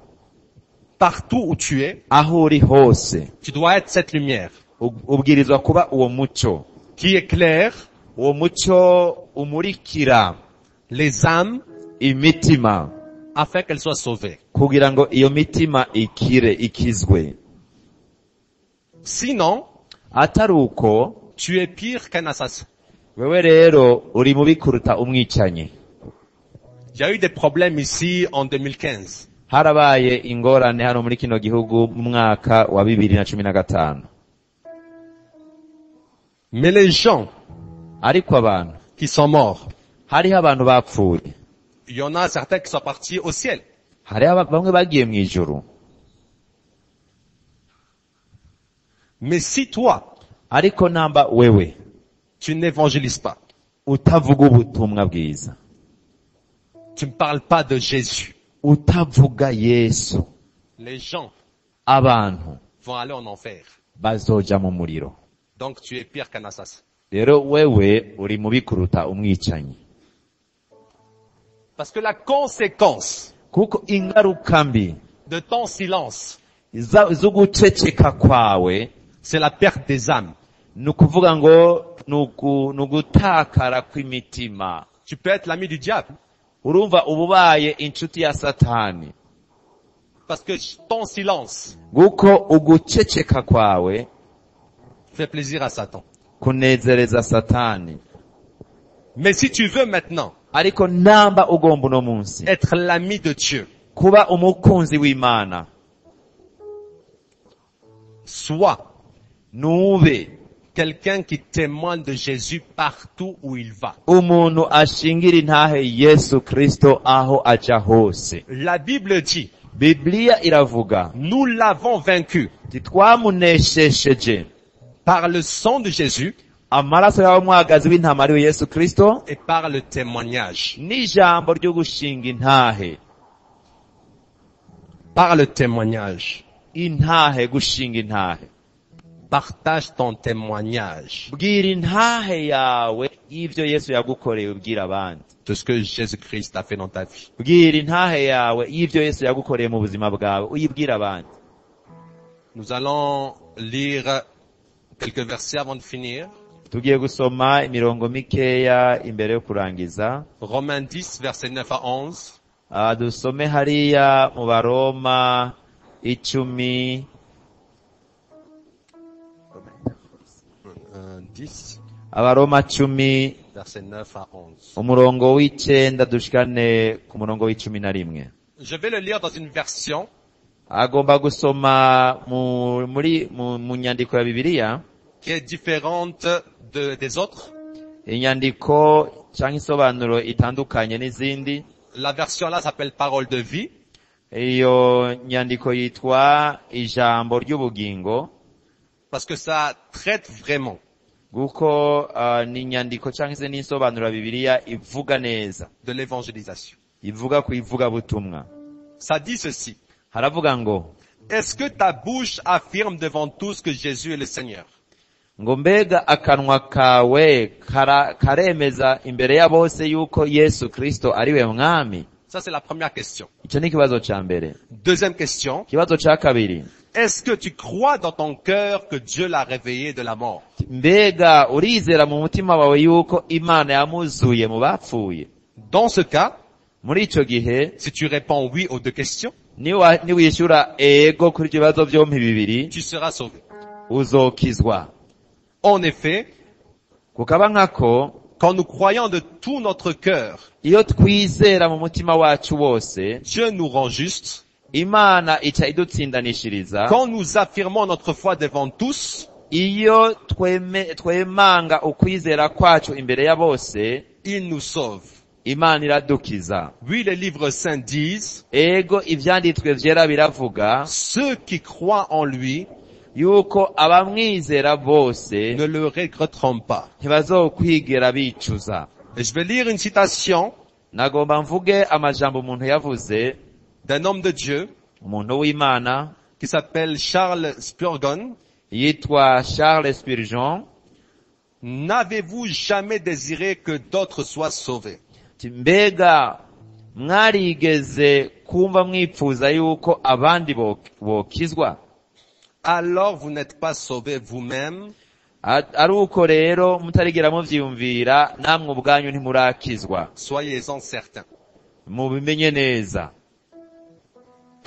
partout où tu es, Aho uri hose tu dois être cette lumière ubwirizwa kuba uwo muco. qui éclaire Uwo muco umurikira les âmes imitima afin qu'elles soient sauvées. kugira ngo iyo mitima ikizwe. Sinon, Atari uko tu es pire qu'un assassin. wewe rero uri mubi kuruta umwicanyi. Il y a eu des problèmes ici en 2015. Harabaye ingorane hano muri kino gihugu mu mwaka wa 2015. Mais les gens Ariko abantu qui sont morts, hariho abantu bapfuye, il y en a certains qui sont partis au ciel. hariho bamwe bagiye mu ijuru. Mais si toi, Ariko namba wewe tu n'évangélises pas, utavuga ubutumwa bwiza, tu ne parles pas de Jésus, utavuga Yesu, les gens abantu vont aller en enfer. bazoja mu muriro. Donc tu es pire qu'un assassin. Rero wewe uri mubi kuruta umwicanyi. Parce que la conséquence Kuko ingaruka mbi de ton silence, zo guceceka kwawe c'est la perte des âmes. nukuvuga ngo nugutakara kw'imitima. Tu peux être l'ami du diable. Urumva ububaye inshuti ya Satani. Parce que ton silence Guko uguceceka kwawe fait plaisir à Satan. kunezereza Satani. Mais si tu veux maintenant Ariko namba ugomba uno munsi être l'ami de Dieu, kuba umukunzi w'Imana, sois nube quelqu'un qui témoigne de Jésus partout où il va. umuntu ashingira intahe Yesu Kristo aho aja hose. La Bible dit, Biblia iravuga nous l'avons vaincu titwamuneshesheje par le sang de Jésus amaraso y'abamwagazi w'intama ariwe Yesu Kristo et par le témoignage. n'ijambo ryo gushinga intahe. Par le témoignage. Intahe, gushinga intahe. Partage ton témoignage bwira intahe yawe y'ivyo Yesu yagukoreye ubwira abandi. de ce que Jésus-Christ a fait dans ta vie. Bwira intahe yawe y'ivyo Yesu yagukoreye mu buzima bwawe uyibwira abandi. Nous allons lire quelques versets avant de finir. Tugiye gusoma imirongo mikeya imbere yo kurangiza. Romains 10, versets 9 à 11. Dusome hariya mu Baroma 10. 10, Abaroma 10 versets 9 à 11. umurongo w'icenda dushikane ku murongo w'11. Je vais le lire dans une version Agomba gusoma mu nyandiko ya Bibiliya qui est différente des autres. inyandiko canke isobanuro itandukanye n'izindi. La version là s'appelle Parole de vie. Iyo nyandiko yitwa ijambo ry'ubugingo Parce que ça traite vraiment kuko ni inyandiko canke se n'isobanuro ya Bibiliya ivuga neza, de l'évangélisation. ivuga ku ivugabutumwa. Ça dit ceci. Haravuga ngo Est-ce que ta bouche affirme devant tous que Jésus est le Seigneur? ngo mbega akanwa kawe karemeza imbere ya bose yuko Yesu Kristo ari we mwami? Ça, c'est la première question. Ico ni ikibazo ca mbere. Deuxième question. Ikibazo ca kabiri, Est-ce que tu crois dans ton cœur que Dieu l'a réveillé de la mort? mbega urizera mu mutima wawe yuko Imana yamuzuye mu bapfuye? Dans ce cas, Muri ico gihe si tu réponds oui aux deux questions, niwishura ego kuri ivyo bibazo vyompi bibiri, tu seras sauvé. uzokizwa. En effet, Kukaba nkako quand nous croyons de tout notre cœur, iyo twizera mu mutima wacu wose, Dieu nous rend justes. Imana ica idutsindanishiriza. Quand nous affirmons notre foi devant tous, Iyo twemanga ukwizera kwacu imbere ya bose, il nous sauve. Imana iradukiza. Oui, les livres saints disent, Ego ivyanditswe vyera biravuga ceux qui croient en lui yuko abamwizera bose ne le regretteront pas. ntibazokwigera bicuza. Et je vais lire une citation Nagomba mvuge amajambo umuntu yavuze, d'un homme de Dieu umuntu w'Imana qui s'appelle Charles Spurgeon. yitwa Charles Spurgeon. N'avez-vous jamais désiré que d'autres soient sauvés? Mbega mwarigeze kumva mwipfuza yuko abandi bokizwa? Alors vous n'êtes pas sauvés vous-même, Ari uko rero mutarigera muvyiyumvira, namwe ubwanyu ntimurakizwa. soyez-en certains. Mubimenye neza.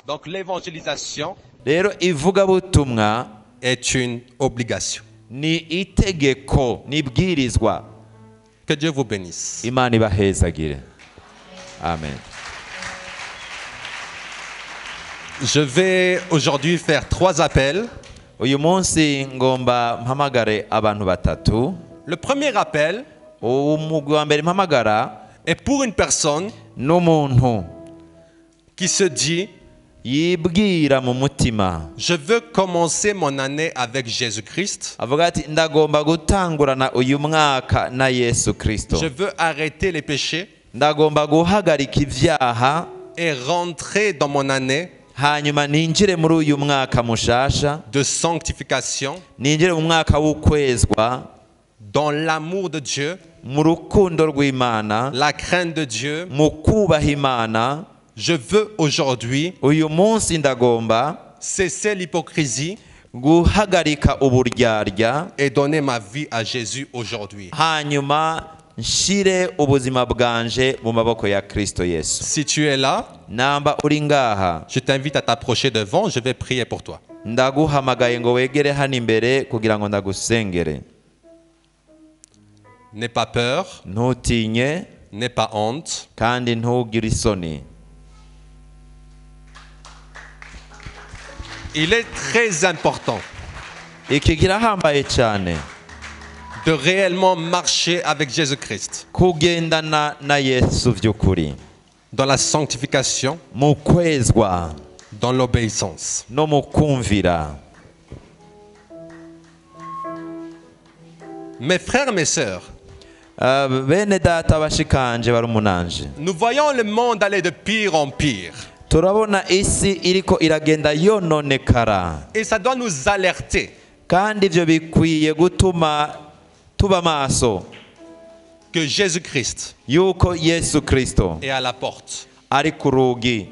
Donc l'évangélisation Rero ivugabutumwa est une obligation. ni itegeko, nibwirizwa. Que Dieu vous bénisse. Imana ibahezagire. Amen. Je vais aujourd'hui faire 3 appels. Uyu munsi ngomba mpamagare abantu batatu. Le premier appel Umugwi wa mbere mpamagara est pour une personne n'umuntu qui se dit, yibwira mu mutima, je veux commencer mon année avec Jésus-Christ. avuga ati ndagomba gutangurana uyu mwaka na Yesu Kristo. Je veux arrêter les péchés Ndagomba guhagarika ivyaha et rentrer dans mon année hanyuma ninjire muri uyu mwaka mushasha, de sanctification, ninjire mu mwaka w'ukwezwa dans l'amour de Dieu, mu rukundo rw'Imana, la crainte de Dieu. mu kubaha Imana. Je veux aujourd'hui Uyu munsi ndagomba cesser l'hypocrisie guhagarika uburyarya, et donner ma vie à Jésus aujourd'hui. hanyuma nshire ubuzima bwanje mu maboko ya Kristo Yesu. Si tu es là, Namba uri ngaha, je t'invite à t'approcher devant, je vais prier pour toi. ndaguhamagaye ngo wegere hano imbere kugira ngo ndagusengere. N'aie pas peur, Ntutinye n'aie pas honte. kandi ntugire isoni. Il est très important Iki kirahambaye cyane, de réellement marcher avec Jésus-Christ kugendana na Yesu vy'ukuri, dans la sanctification, mu kwezwa dans l'obéissance. no mu kumvira. Mes frères, mes sœurs, Bene data bashikanje barumunanje, nous voyons le monde aller de pire en pire. turabona isi iriko iragenda yononekara, Et ça doit nous alerter kandi ibyo bikwiye gutuma tuba maso que Jésus-Christ yuko Yesu Kristo est à la porte. ari ku rugi.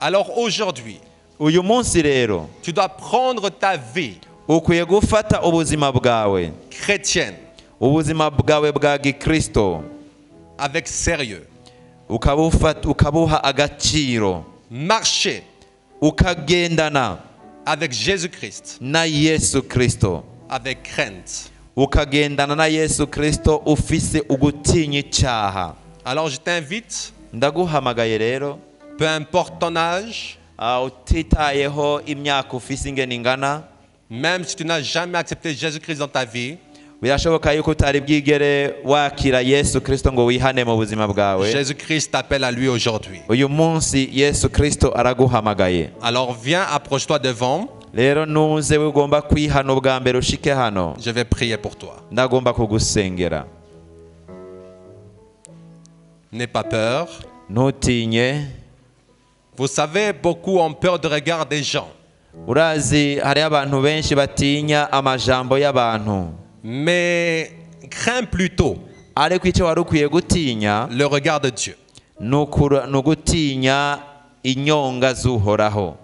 Alors aujourd'hui, Uyu munsi rero tu dois prendre ta vie ukwiye gufata ubuzima bwawe, chrétienne ubuzima bwawe bwa gikristo, avec sérieux. ukabuha agaciro, Marcher ukagendana avec Jésus-Christ, na Yesu Kristo, avec crainte. ukagendana na Yesu Kristo ufise ugutinya icyaha. Alors je t'invite, Ndaguhamagaye rero, peu importe ton âge, utitayeho imyaka ufise ingene ingana, même si tu n'as jamais accepté Jésus-Christ dans ta vie, birashoboka yuko utari bwigere wakira Yesu Kristo ngo wihane mu buzima bwawe. Jésus-Christ t'appelle à lui aujourd'hui. Uyu munsi Yesu Kristo araguhamagaye. Alors viens, approche-toi devant, Rero nuze ugomba kwihana ubwa mbere ushike hano, je vais prier pour toi. ndagomba kugusengera. N'aie pas peur. Ntutinye. Vous savez, beaucoup ont peur du regard des gens. Urazi hari abantu benshi batinya amajambo y'abantu, Mais crains plutôt ariko icyo wari ukwiye gutinya le regard de Dieu. ni ugutinya inyonga z'Uhoraho.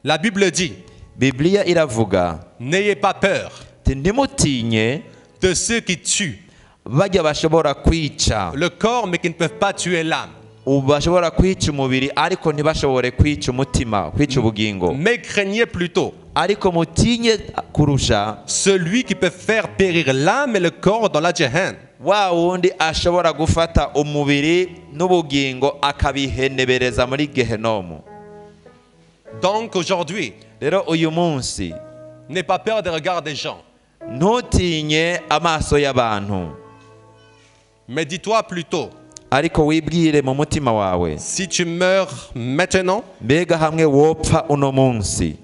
La Bible dit, Bibiliya iravuga n'ayez pas peur ati ntimutinye de ceux qui tuent bajya bashobora kwica le corps mais qui ne peuvent pas tuer l'âme. bashobora kwica umubiri ariko ntibashobore kwica umutima, kwica ubugingo. Mais craignez plutôt Ariko mutinye kurusha celui qui peut faire périr l'âme et le corps dans la Jehenne. wa wundi ashobora gufata umubiri n'ubugingo akabihenebereza muri Gehenomu. Donc aujourd'hui, Rero uyu munsi n'aie pas peur des regards des gens. ntutinye amaso y'abantu, Mais dis-toi plutôt, ariko wibwire mu mutima wawe, si tu meurs maintenant, mbega hamwe wopfa uno munsi,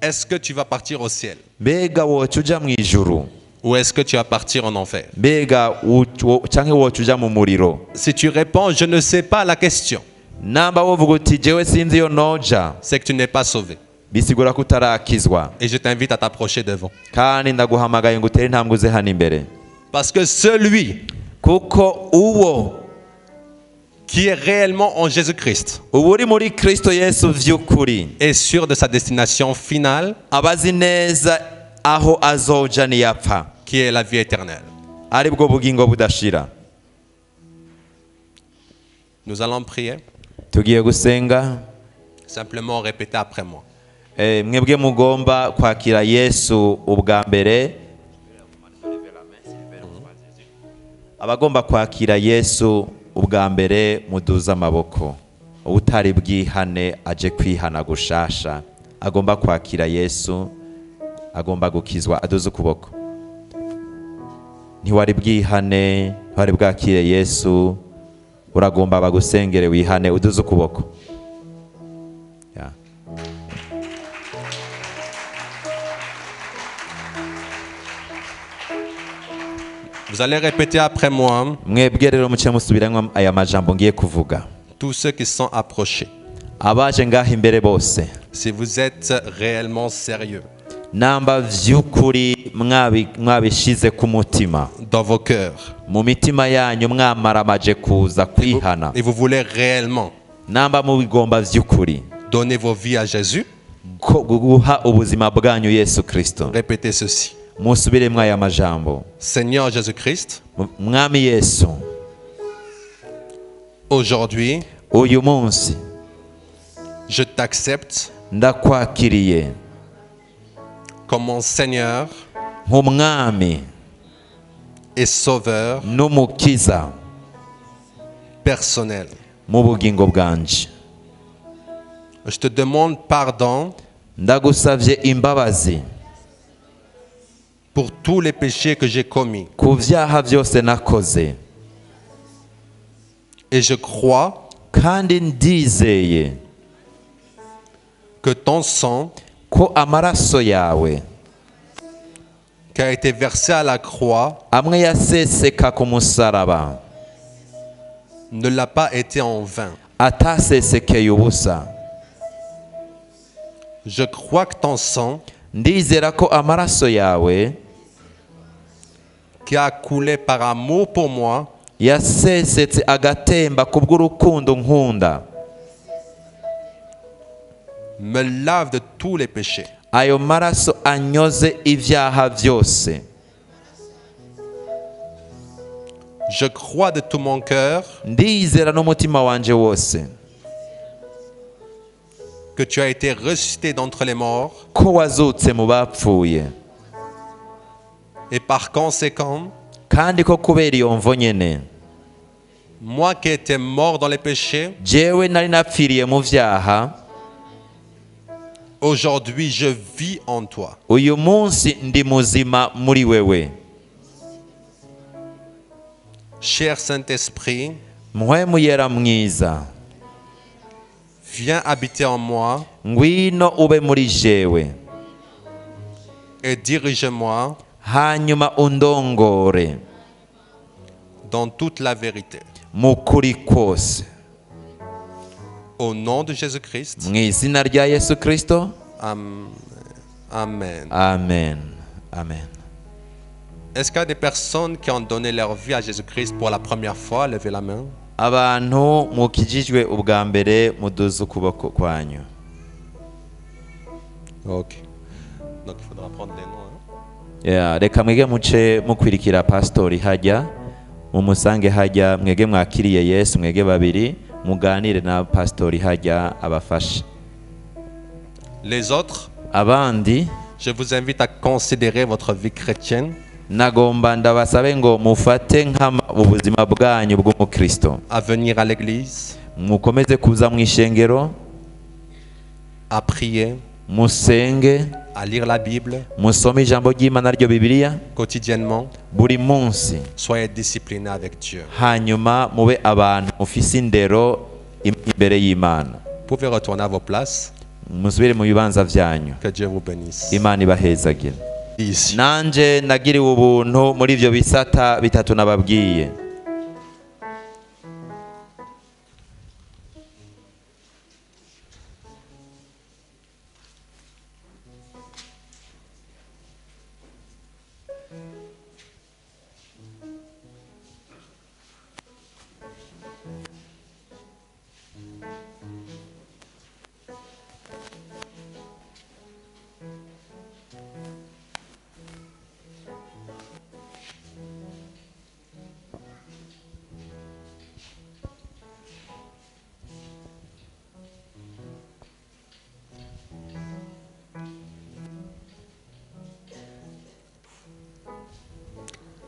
est-ce que tu vas partir au ciel? mbega woca uja mu ijuru, Ou est-ce que tu vas partir en enfer? mbega canke woca uja mu muriro? Si tu réponds, je ne sais pas la question, Namba wovuga uti jewe sinzi iyo noja, c'est que tu n'es pas sauvé. bisigura ko utarakizwa. Et je t'invite à t'approcher devant. Kandi ndaguhamagaye ngo utere intambwe uze hano imbere, Parce que celui kuko uwo qui est réellement en Jésus-Christ uba uri muri Kristo Yesu vy'ukuri est sûr de sa destination finale, abazi neza aho azoja niyapfa, qui est la vie éternelle. ari bwo bugingo budashira. Nous allons prier. Tugiye gusenga. Simplement répétez après moi. Mwebwe mugomba kwakira Yesu ubwa mbere. Abagomba kwakira Yesu ubwa mbere muduza amaboko. Ubutari bwihane aje kwihana gushasha. Agomba kwakira Yesu, agomba gukizwa, aduze ukuboko. Ntiwari bwihane, ntiwari bwakire Yesu, uragomba bagusengere wihane, uduze ukuboko. Yeah. Vous allez répéter après moi. Mwebwe rero muce musubiramwo aya majambo ngiye kuvuga. Tous ceux qui sont approchés. Abaje ngaha imbere bose, Si vous êtes réellement sérieux namba vy'ukuri mwabishize ku mutima, dans vos cœurs mu mitima yanyu mwamaramaje kuza kwihana, et vous voulez réellement namba mubigomba vy'ukuri donner vos vies à Jésus, guha ubuzima bwanyu Yesu Kristo, répétez ceci. musubiremwo aya majambo. Seigneur Jésus-Christ, Mwami Yesu, aujourd'hui, uyu munsi je t'accepte ndakwakiriye comme mon Seigneur nk'umwami et Sauveur n'umukiza personnel. mu bugingo bwanje. Je te demande pardon Ndagusavye imbabazi pour tous les péchés que j'ai commis. ku vyaha vyose nakoze, Et je crois kandi ndizeye que ton sang ko amaraso yawe qui a été versé à la croix amwe yaseseka ku musaraba ne l'a pas été en vain. atasesekeye ubusa. Je crois que ton sang ndizera ko amaraso yawe qui a coulé par amour pour moi yasesetse agatemba kubw'urukundo nkunda me lave de tous les péchés. ayo maraso anyoze ibyaha byose. Je crois de tout mon cœur ndizera n'umutima wanje wose que tu as été ressuscité d'entre les morts ko wazutse mu bapfuye, et par conséquent, kandi ko kubera iyo mvo nyene moi qui étais mort dans les péchés, jewe nari napfiriye mu vyaha, aujourd'hui je vis en toi. uyu munsi ndi muzima muri wewe. Cher Saint-Esprit, Mpwemu yera mwiza, viens habiter en moi ngwino ube muri jewe, et dirige-moi hanyuma undongore dans toute la vérité. mu kuri kose. Au nom de Jésus-Christ, Mu izina rya Yesu Kristo, Amen. amen, amen. Est-ce qu'il y a des personnes qui ont donné leur vie à Jésus-Christ pour la première fois? Levez la main. Abantu mukijijwe ubwa mbere muduze ukuboko kwanyu. Ok. Donc il faudra prendre des noms. Reka mwege muce mukwirikira pastori hajya, mumusange hajya, mwege mwakiriye Yesu, mwege babiri muganire na pastori hajya abafashe. Les autres, Abandi je vous invite à considérer votre vie chrétienne, nagomba ndabasabe ngo mufate nkama ubuzima bwanyu bw'umukristo, à venir à l'église, mukomeze kuza mu ishengero, à prier, musenge, à lire la Bible musome ijambo ry'Imana ryo Bibiliya quotidiennement. buri munsi, Soyez disciplinés avec Dieu. hanyuma mube abantu mufise indero imbere y'Imana. Vous pouvez retourner à vos places. Musubire mu bibanza vyanyu. Que Dieu vous bénisse. Imana ibahezagire. Ici. Nanje nagiriwe ubuntu muri ivyo bisata bitatu nababwiye.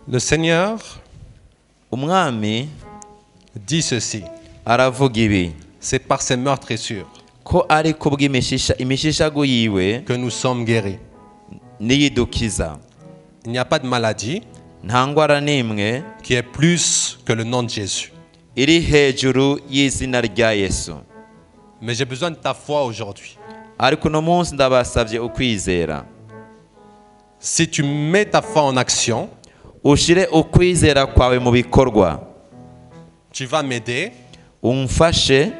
Le Seigneur Umwami dit ceci. aravuga ibi, C'est par ses meurtrissures ko ari imishishago yiwe que nous sommes guéris. niyidukiza. Il n'y a pas de maladie Nta ngwara n'imwe qui est plus que le nom de Jésus. iri hejuru y'izina rya Yesu. Mais j'ai besoin de ta foi aujourd'hui. Ariko uno munsi ndabasavye ukwizera. Si tu mets ta foi en action, Ushire ukwizera kwawe mu bikorwa. tu vas m'aider Umfashe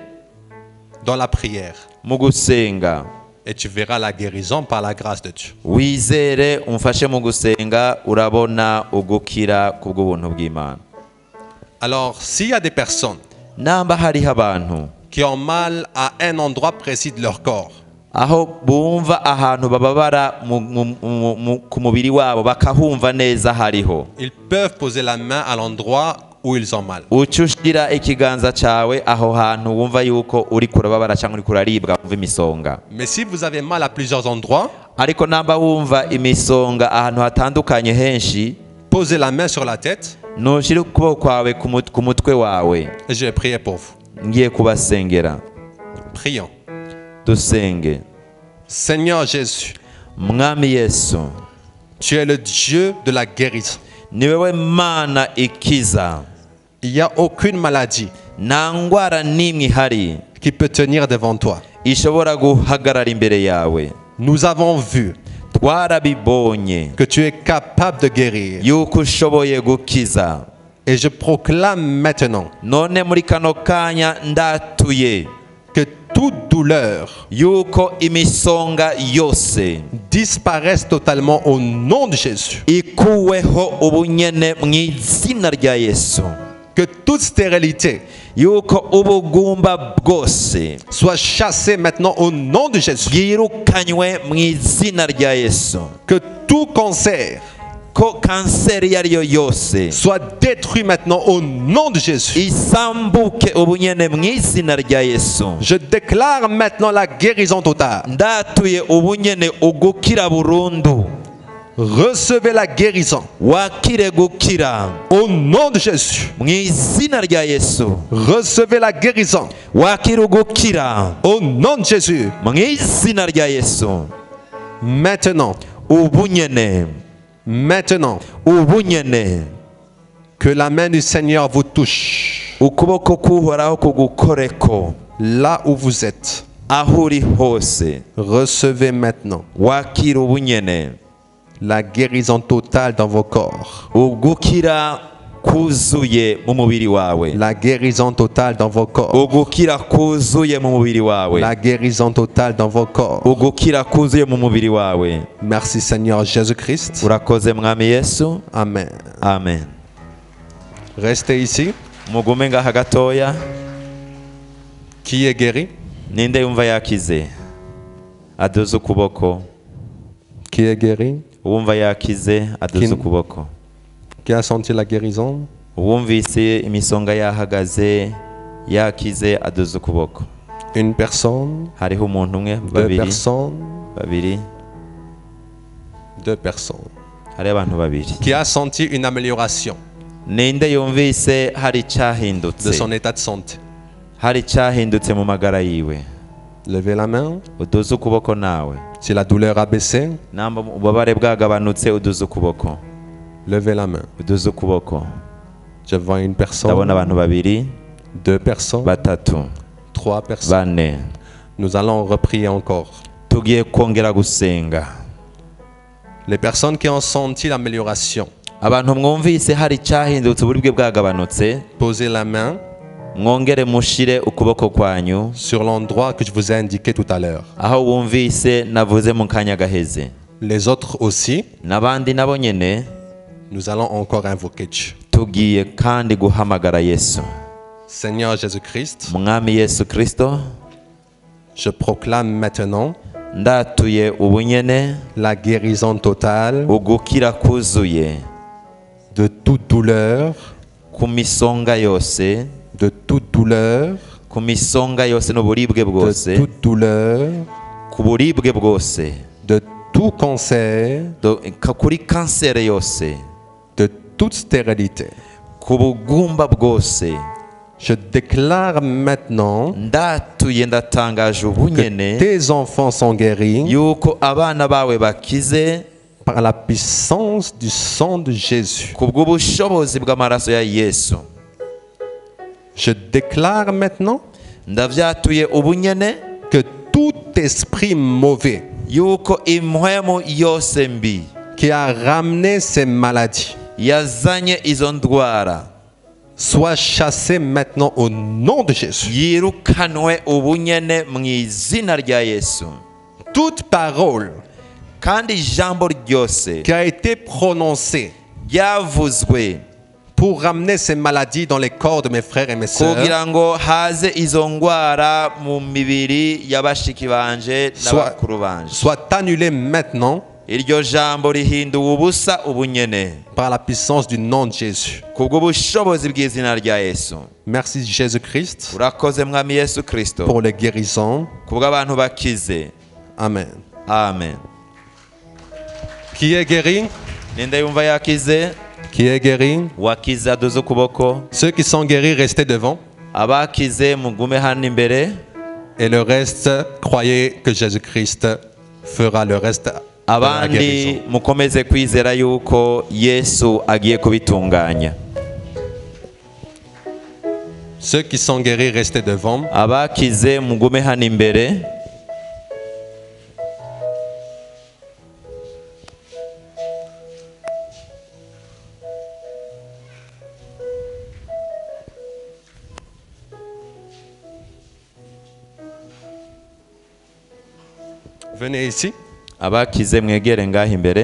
dans la prière. mu gusenga. Et tu verras la guérison par la grâce de Dieu. Wizere umfashe mu gusenga, urabona ugukira kubw'ubuntu bw'Imana. Alors, s'il y a des personnes Namba hariho abantu qui ont mal à un endroit précis de leur corps, aho bumva ahantu bababara ku mubiri wabo bakahumva neza hariho, ils peuvent poser la main à l'endroit où ils ont mal. ucushira ikiganza cawe aho hantu wumva yuko uri kurababara cyangwa uri kuraribwa, wumva imisonga. Mais si vous avez mal à plusieurs endroits, Ariko namba wumva imisonga ahantu hatandukanye henshi, posez la main sur la tête nushire ukuboko kwawe ku mutwe wawe. et je vais prier pour vous. Ngiye kubasengera. Prions. Dusenge. Seigneur Jésus, Mwami Yesu, tu es le Dieu de la guérison. ni wewe Mana ikiza. Il n'y a aucune maladie Nta ngwara n'imwe ihari qui peut tenir devant toi. ishobora guhagarara imbere yawe. Nous avons vu Twarabibonye que tu es capable de guérir. yuko ushoboye gukiza. Et je proclame maintenant None muri kano kanya ndatuye que tout toute douleur yuko imisonga yose disparaisse totalement au nom de Jésus. ikuweho ubunyene mu izina rya Yesu. Que toute stérilité yuko ubugumba bwose soit chassée maintenant au nom de Jésus. bwirukanywe mu izina rya Yesu. Que tout cancer ko kanseri iyo ari yo yose soit détruit maintenant au nom de Jésus. isambuke ubunyene mu izina rya Yesu. Je déclare maintenant la guérison totale. ndatuye ubunyene ugukira burundu. Recevez la guérison wakire gukira au nom de Jésus. mu izina rya Yesu. Recevez la guérison wakire gukira au nom de Jésus. mu izina rya Yesu. Maintenant, ubunyene maintenant, ubunyene que la main du Seigneur vous touche ukuboko kuhoraho kugukoreko là où vous êtes. aho uri hose. Recevez maintenant wakire ubunyene la guérison totale dans vos corps. ugukira kuzuye mu mubiri wawe. La guérison totale dans vos corps. ugukira kuzuye mu mubiri wawe. La guérison totale dans vos corps. ugukira kuzuye mu mubiri wawe. Merci Seigneur Jésus-Christ. urakoze mwami Yesu. Amen. Amen. Restez ici. mugume ngaha gatoya. Qui est guéri? ninde yumva yakize aduze ukuboko. Qui est guéri? uwumva yakize aduze ukuboko. Qui a senti la guérison? uwumvise imisonga yahagaze yakize aduze ukuboko. Une personne, hariho umuntu umwe, deux babiri, personnes, babiri, deux personnes. hari abantu babiri. Qui a senti une amélioration ninde yumvise hari de cyahindutse, son état de santé? hari cyahindutse mu magara yiwe. Levez la main. uduze ukuboko nawe. Si la douleur a baissé, namba ububabare bwagabanutse uduze ukuboko. levez la main. uduze ukuboko. Je vois une personne, ndabona abantu babiri, deux personnes, batatu, trois personnes. bane. Nous allons reprier encore. tugiye kongera gusenga. Les personnes qui ont senti l'amélioration, abantu mwumvise hari cyahindutse uburibwe bwagabanutse, posez la main mwongere mushire ukuboko kwanyu sur l'endroit que je vous ai indiqué tout à l'heure. aho wumvise navuze mu kanya gaheze. Les autres aussi, n'abandi nabo nyene nous allons encore invoquer Dieu. tugiye kandi guhamagara Yesu. Seigneur Jésus-Christ, mwami Yesu Kristo, je proclame maintenant ndatuye ubunyene la guérison totale ugukira kuzuye de toute douleur, ku misonga yose, de toute douleur, ku misonga yose n'uburibwe de bwose, toute douleur, ku buribwe bwose, de tout cancer, kuri kanseri yose, de toute stérilité. ku bugumba bwose. Je déclare maintenant ndatuye ndatangaje que ubunyene tes enfants sont guéris yuko abana bawe bakize par la puissance du sang de Jésus. kubw'ubushobozi bw'amaraso ya Yesu. Je déclare maintenant ndavyatuye ubunyene que tout esprit mauvais yuko impwemu yose mbi qui a ramené ces maladies yazanye izo ndwara soit chassé maintenant au nom de Jésus. yirukanwe ubunyene mu izina rya Yesu. Toute parole kandi ijambo ryose qui a été prononcée ryavuzwe pour ramener ces maladies dans les corps de mes frères et mes sœurs kugira ngo haze izo ndwara mu mibiri y'abashiki banje n'abakuru banje, soit annulé maintenant iryo jambo rihinduwe ubusa ubunyene par la puissance du nom de Jésus. kubw'ubushobozi bw'izina rya Yesu. Merci Jésus-Christ urakoze mwami Yesu Kristo pour les guérisons. kubw'abantu bakize. Amen. Amen. Qui est guéri? ninde yumva yakize? Qui est guéri? wakize aduze ukuboko. Ceux qui sont guéris, restez devant. abakize mugume hano imbere. Et le reste, croyez que Jésus-Christ fera le reste de la abandi guérison. mukomeze kwizera yuko Yesu agiye kubitunganya. Ceux qui sont guéris, restez devant. abakize mugume hano imbere. venez ici. abakize mwegere ngaho imbere.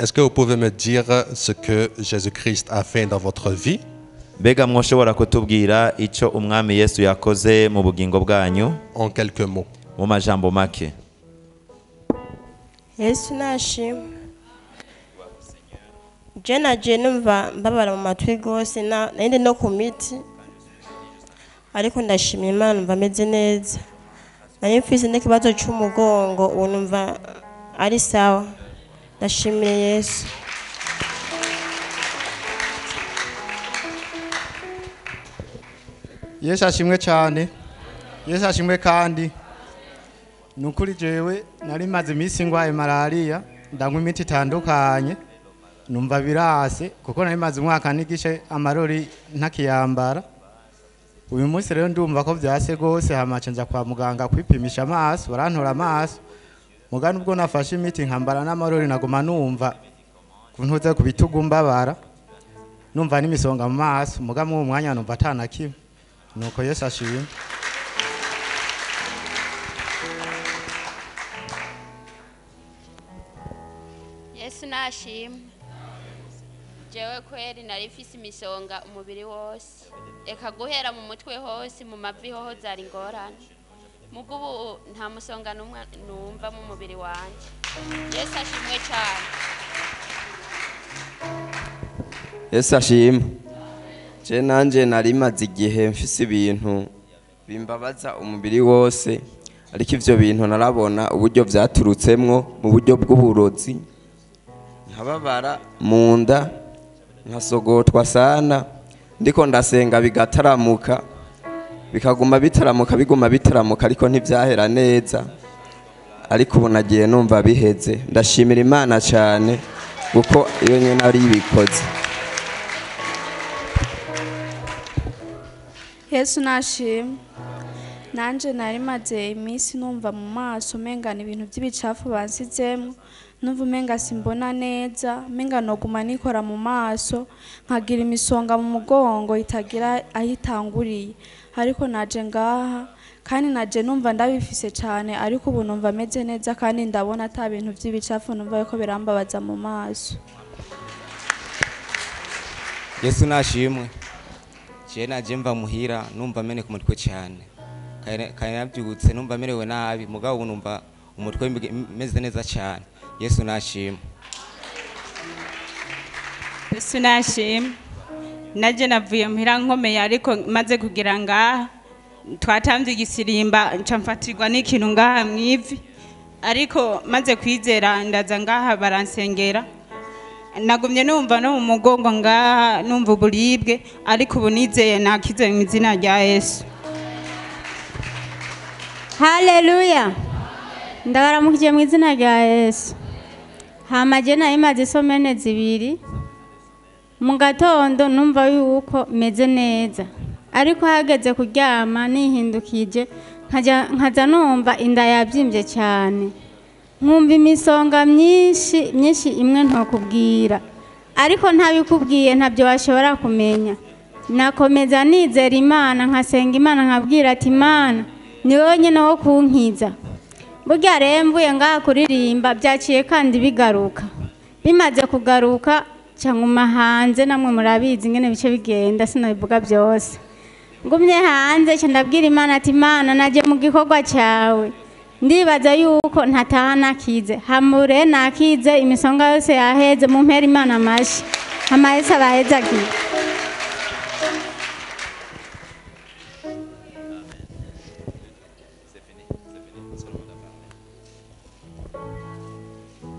Est-ce que vous pouvez me dire ce que Jésus-Christ a fait dans votre vie? Mbega mwoshobora kutubwira icyo umwami Yesu yakoze mu bugingo bwanyu En quelques mots. mu majambo make? Yesu nashimwe. Je naje numva mbabara mu matwi rwose nende no ku miti, ariko ndashimira Imana numva meze neza. Nari mfise n'ikibazo cy'umugongo ubu numva ari sawa. Ndashimira Yesu. Yesu ashimwe cyane. Yesu ashimwe kandi nukuri jewe nari maze iminsi ngwaye malaria, ndanywa imiti itandukanye numva birase kuko nari maze umwaka n'igice amarori ntakiyambara. Uyu munsi rero ndumva ko byase gose, hamace nza kwa muganga kwipimisha amaso, barantora amaso. Mugana ubwo nafashe imiti nkambara n'amarori naguma numva kuntuze ku bitugu mbabara, numva n'imisonga mu maso, mugama uwo mwanya numva atanakiwe. Nuko Yesu ashimwe. Yesu nashimwe. Jewe kweri narifise imisonga umubiri wose, eka guhera mu mutwe hose, mu mavi hoho zari ingorane. Mugo ubu nta musonga numwe numva mu mubiri wanje. Yesu ashimwe cyane. Yesu ashimwe. Je nanje nari maze igihe mfise ibintu bimbabaza umubiri wose, ariko ivyo bintu narabona uburyo vyaturutsemwo mu buryo bw'uburozi, nkababara mu nda, nkasogotwa sana, ndiko ndasenga bigataramuka, bikaguma bitaramuka ariko ntivyahera neza, ariko ubu nagiye numva biheze. Ndashimira Imana cyane kuko iyo nyene ari ibikoze. Yesu nashimwe. Nanje nari maze iminsi numva mu maso mengana ibintu by'ibicafu bansizemo, numva umenga simbona neza, menga noguma nikora mu maso, nkagira imisonga mu mugongo itagira ahitanguriye. Ariko naje ngaha kandi naje numva ndabifise cyane, ariko ubu numva meze neza kandi ndabona ata bintu by'ibicafu numva yuko birambabaza mu maso. Yesu nashimwe. Je naje mva muhira numva mene ku mutwe cyane, kandi nabyutse numva merewe nabi, mugabo ubu numva umutwe meze neza cyane. Yesu nashimwe. Yesu nashimwe. Naje navuye muhira nkomeye, ariko maze kugira ngaha twatamvye igisirimba nca mfatirwa n'ikintu ngaha mwivi, ariko maze kwizera ndaza ngaha baransengera, nagumye numva no mu mugongo ngaha numva uburibwe, ariko ubu nizeye nakize mu izina rya Yesu. Haleluya. Ndagaramukije mu izina rya Yesu. Hamaje na imaze isomene zibiri, mu gatondo numva yuko meze neza, ariko hageze kuryama nihindukije nkaja numva inda yabyimbye cyane, nkumva imisonga myinshi imwe ntokubwira, ariko ntabikubwiye ntabyo washobora kumenya. Nakomeza nizera Imana, nkasenga Imana, nkabwira ati Imana ni wowe nyene wo kunkiza. Burya rembuye ngaha kuririmba byaciye kandi bigaruka, bimaze kugaruka cyangwa hanze, namwe murabizi ngene bice bigenda, sinabivuga byose. Ngumye hanze cyo ndabwira Imana ati Imana naje mu gikorwa cyawe, ndibaza yuko ntataha nakize, hamure nakize, imisonga yose yaheze, mu mpera Imana amashi amahese abahezagiye.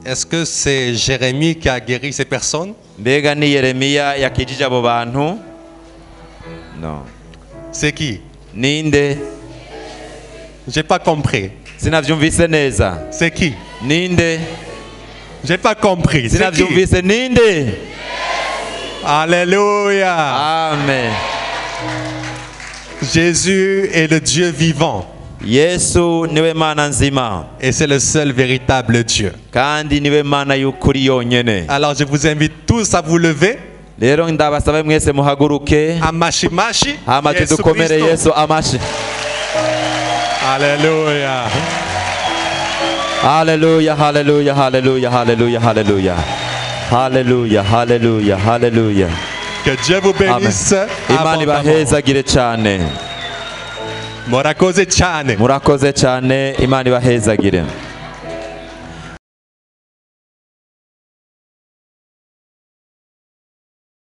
Est-ce que c'est Jérémie qui a guéri ces personnes? Mbega ni Yeremiya yakijije abo bantu? Non. C'est qui? Ninde? J'ai pas compris. Sinavyumvise neza. C'est qui? Ninde? J'ai pas compris. C'est qui? Sinavyumvise ninde? Alléluia. Amen. Jésus est le Dieu vivant. Yesu niwe Mana nzima. Et c'est le seul véritable Dieu. Kandi niwe Mana y'ukuri yonyene. Alors je vous invite tous à vous lever. rero ndabasabe mwese muhaguruke Amashimashi. hama tudukomere Yesu amashi. Alléluia. Hallelujah, hallelujah, hallelujah, hallelujah, hallelujah. Hallelujah, hallelujah, hallelujah. Que Dieu vous bénisse. Imana ibahezagire cyane. Murakoze cyane. Murakoze cyane, Imana ibahezagire.